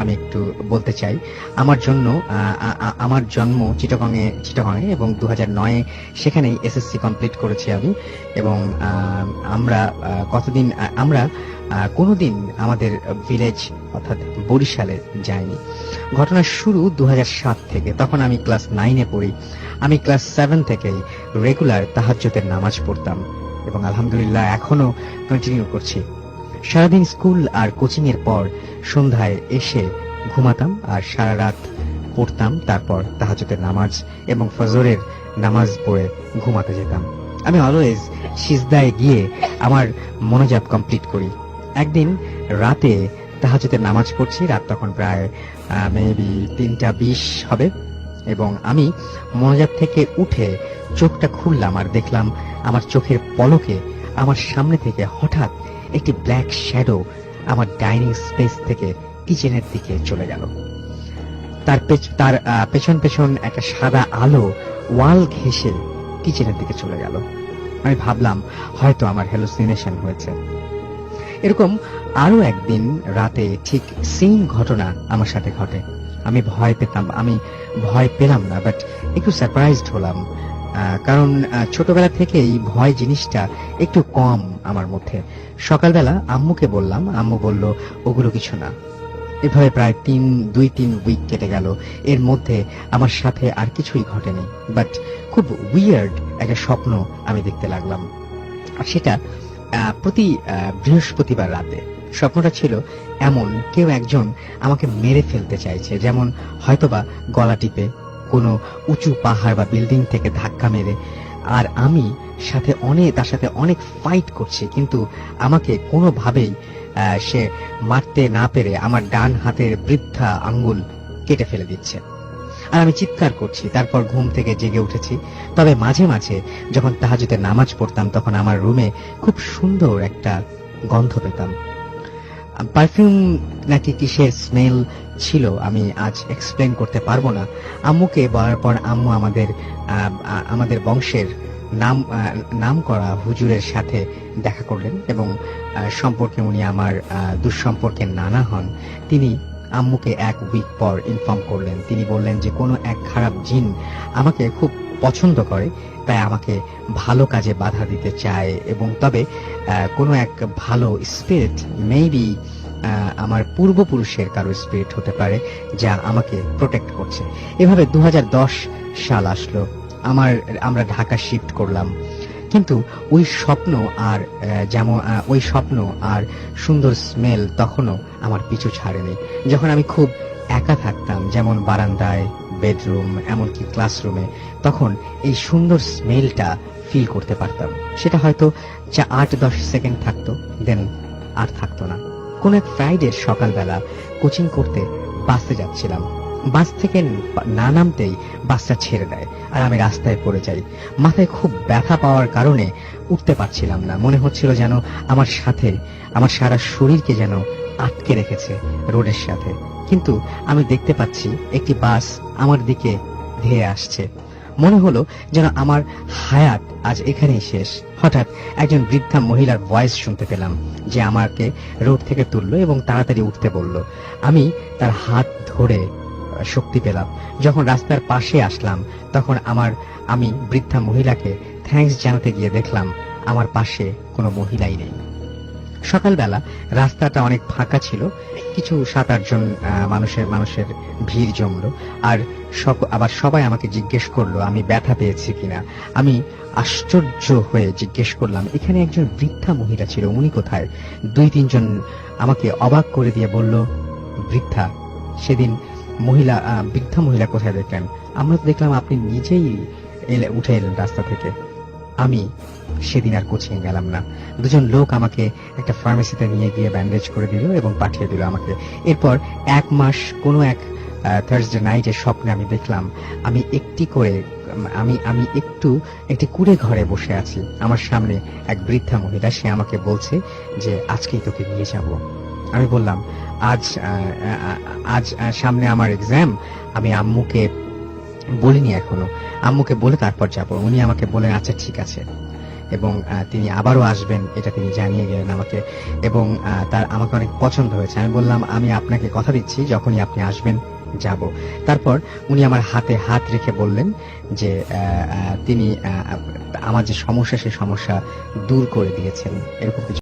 আমি একটু বলতে চাই। আমার জন্য আমার জন্ম চিটাগংয়ে এবং 2009 সেখানেই এসএসসি কমপ্লিট করেছি আমি। এবং আমরা কোনোদিন আমাদের ভিলেজ অর্থাৎ বরিশালে যাইনি। ঘটনার শুরু 2007 থেকে। তখন আমি ক্লাস 9-এ পড়ি। আমি ক্লাস 7 থেকেই রেগুলার তাহাজ্জুদের নামাজ পড়তাম এবং আলহামদুলিল্লাহ এখনো কন্টিনিউ করছি। সারাদিন স্কুল আর কোচিং এর পর সন্ধ্যায় এসে ঘুমাতাম আর সারা রাত পড়তাম, তারপর তাহাজ্জুদের নামাজ এবং ফজরের নামাজ পড়ে ঘুমাতে যেতাম। আমি অলওয়েজ সিজদায় গিয়ে আমার মোনাজাত কমপ্লিট করি। একদিন রাতে তাহাজ্জুদের নামাজ পড়ছি, রাত তখন প্রায় মেবি 3:20 হবে, এবং আমি মোনাজাত থেকে উঠে চোখটা খুললাম আর দেখলাম আমার চোখের পলকে আমার সামনে থেকে হঠাৎ একটি ব্ল্যাক শ্যাডো আমার ডাইনিং স্পেস থেকে কিচেনের দিকে চলে গেল। তার পেছন পেছন একটা সাদা আলো ওয়াল ঘেঁষে কিচেনের দিকে চলে গেল। আমি ভাবলাম হয়তো আমার হ্যালুসিনেশন হয়েছে। এরকম আরো একদিন রাতে ঠিক সেম ঘটনা আমার সাথে ঘটে। আমি ভয় পেলাম না, বাট একটু সারপ্রাইজড হলাম, কারণ ছোটবেলা থেকেই ভয় জিনিসটা একটু কম আমার মধ্যে। সকালবেলা আম্মুকে বললাম, আম্মু বলল ওগুলো কিছু না। এভাবে প্রায় 2-3 উইক কেটে গেল। এর মধ্যে আমার সাথে আর কিছুই ঘটেনি, বাট খুব উইয়ার্ড একটা স্বপ্ন আমি দেখতে লাগলাম। আর সেটা প্রতি বৃহস্পতিবার রাতে। স্বপ্নটা ছিল এমন, কেউ একজন আমাকে মেরে ফেলতে চাইছে, যেমন হয়তোবা গলা টিপে, কোনো উঁচু পাহাড় বা বিল্ডিং থেকে ধাক্কা মেরে, আর আমি তার সাথে অনেক ফাইট করছি, কিন্তু আমাকে কোনোভাবেই সে মারতে না পেরে আমার ডান হাতের বৃদ্ধা আঙ্গুল কেটে ফেলে দিচ্ছে। আর আমি চিৎকার করছি। তারপর ঘুম থেকে জেগে উঠেছি। তবে মাঝে মাঝে যখন তাহাজ্জুদের নামাজ পড়তাম তখন আমার রুমে খুব সুন্দর একটা গন্ধ পেতাম। পারফিউম নাকি কিসের স্মেল ছিল আমি আজ এক্সপ্লেন করতে পারবো না। আম্মুকে বলার পর আম্মু আমাদের বংশের নাম করা হুজুরের সাথে দেখা করলেন এবং সম্পর্কে উনি আমার দুঃসম্পর্কের নানা হন। তিনি আম্মুকে 1 উইক পর ইনফর্ম করলেন। তিনি বললেন যে কোনো এক খারাপ জিন আমাকে খুব পছন্দ করে, তাই আমাকে ভালো কাজে বাধা দিতে চায়, এবং তবে কোনো এক ভালো স্পিরিট, মেবি আমার পূর্বপুরুষের কারো স্পিরিট হতে পারে, যা আমাকে প্রোটেক্ট করছে। এভাবে 2010 সাল আসলো। আমরা ঢাকা শিফট করলাম, কিন্তু ওই স্বপ্ন আর সুন্দর স্মেল তখনও আমার পিছু ছাড়েনি। যখন আমি খুব একা থাকতাম, যেমন বারান্দায়, বেডরুম, এমনকি ক্লাসরুমে, তখন এই সুন্দর স্মেলটা ফিল করতে পারতাম। সেটা হয়তো 8-10 সেকেন্ড থাকতো, দেন আর থাকতো না। কোন এক ফ্রাইডে সকালবেলা কোচিং করতে বাসে যাচ্ছিলাম। বাস থেকে না নামতেই বাসটা ছেড়ে দেয় আর আমি রাস্তায় পড়ে যাই। মাথায় খুব ব্যথা পাওয়ার কারণে উঠতে পারছিলাম না। মনে হচ্ছিল যেন আমার সারা শরীরকে যেন আটকে রেখেছে রোডের সাথে। কিন্তু আমি দেখতে পাচ্ছি একটি বাস আমার দিকে ধেয়ে আসছে। মনে হলো যেন আমার হায়াত আজ এখানেই শেষ। হঠাৎ একজন বৃদ্ধা মহিলার ভয়েস শুনতে পেলাম, যে আমাকে রোড থেকে তুললো এবং তাড়াতাড়ি উঠতে বলল। আমি তার হাত ধরে শক্তি পেলাম। যখন রাস্তার পাশে আসলাম তখন আমি বৃদ্ধা মহিলাকে থ্যাঙ্কস জানাতে গিয়ে দেখলাম আমার পাশে কোনো মহিলাই নেই। সকালবেলা রাস্তাটা অনেক ফাঁকা ছিল, কিছু 7-8 জন মানুষের ভিড় জমলো, আর আবার সবাই আমাকে জিজ্ঞেস করলো আমি ব্যথা পেয়েছি কিনা। আমি আশ্চর্য হয়ে জিজ্ঞেস করলাম, এখানে একজন বৃদ্ধা মহিলা ছিল, উনি কোথায়? 2-3 জন আমাকে অবাক করে দিয়ে বলল, বৃদ্ধা সেদিন বৃদ্ধা মহিলা কোথায় দেখলেন? আমরা তো দেখলাম আপনি নিজেই উঠে এলেন রাস্তা থেকে। আমি সেদিন আর কোচিং গেলাম না। 2 জন লোক আমাকে একটা ফার্মেসিতে নিয়ে গিয়ে ব্যান্ডেজ করে দিল এবং পাঠিয়ে দিল আমাকে। এরপর 1 মাস কোনো এক থার্সডে নাইটের স্বপ্নে আমি দেখলাম আমি একটি কুড়ে ঘরে বসে আছি। আমার সামনে এক বৃদ্ধা মহিলা, সে আমাকে বলছে যে আজকেই তোকে নিয়ে যাব। আমি বললাম আজ সামনে আমার এক্সাম, আমি আম্মুকে বলিনি এখনো, আম্মুকে বলে তারপর যাব। উনি আমাকে বলেন আচ্ছা ঠিক আছে। এবং তিনি আবারও আসবেন এটা তিনি জানিয়ে গেলেন আমাকে, এবং তার আমাকে অনেক পছন্দ হয়েছে। আমি বললাম আমি আপনাকে কথা দিচ্ছি যখনই আপনি আসবেন যাব। তারপর উনি আমার হাতে হাত রেখে বললেন যে তিনি আমার যে সমস্যা সেই সমস্যা দূর করে দিয়েছেন, এরকম কিছু।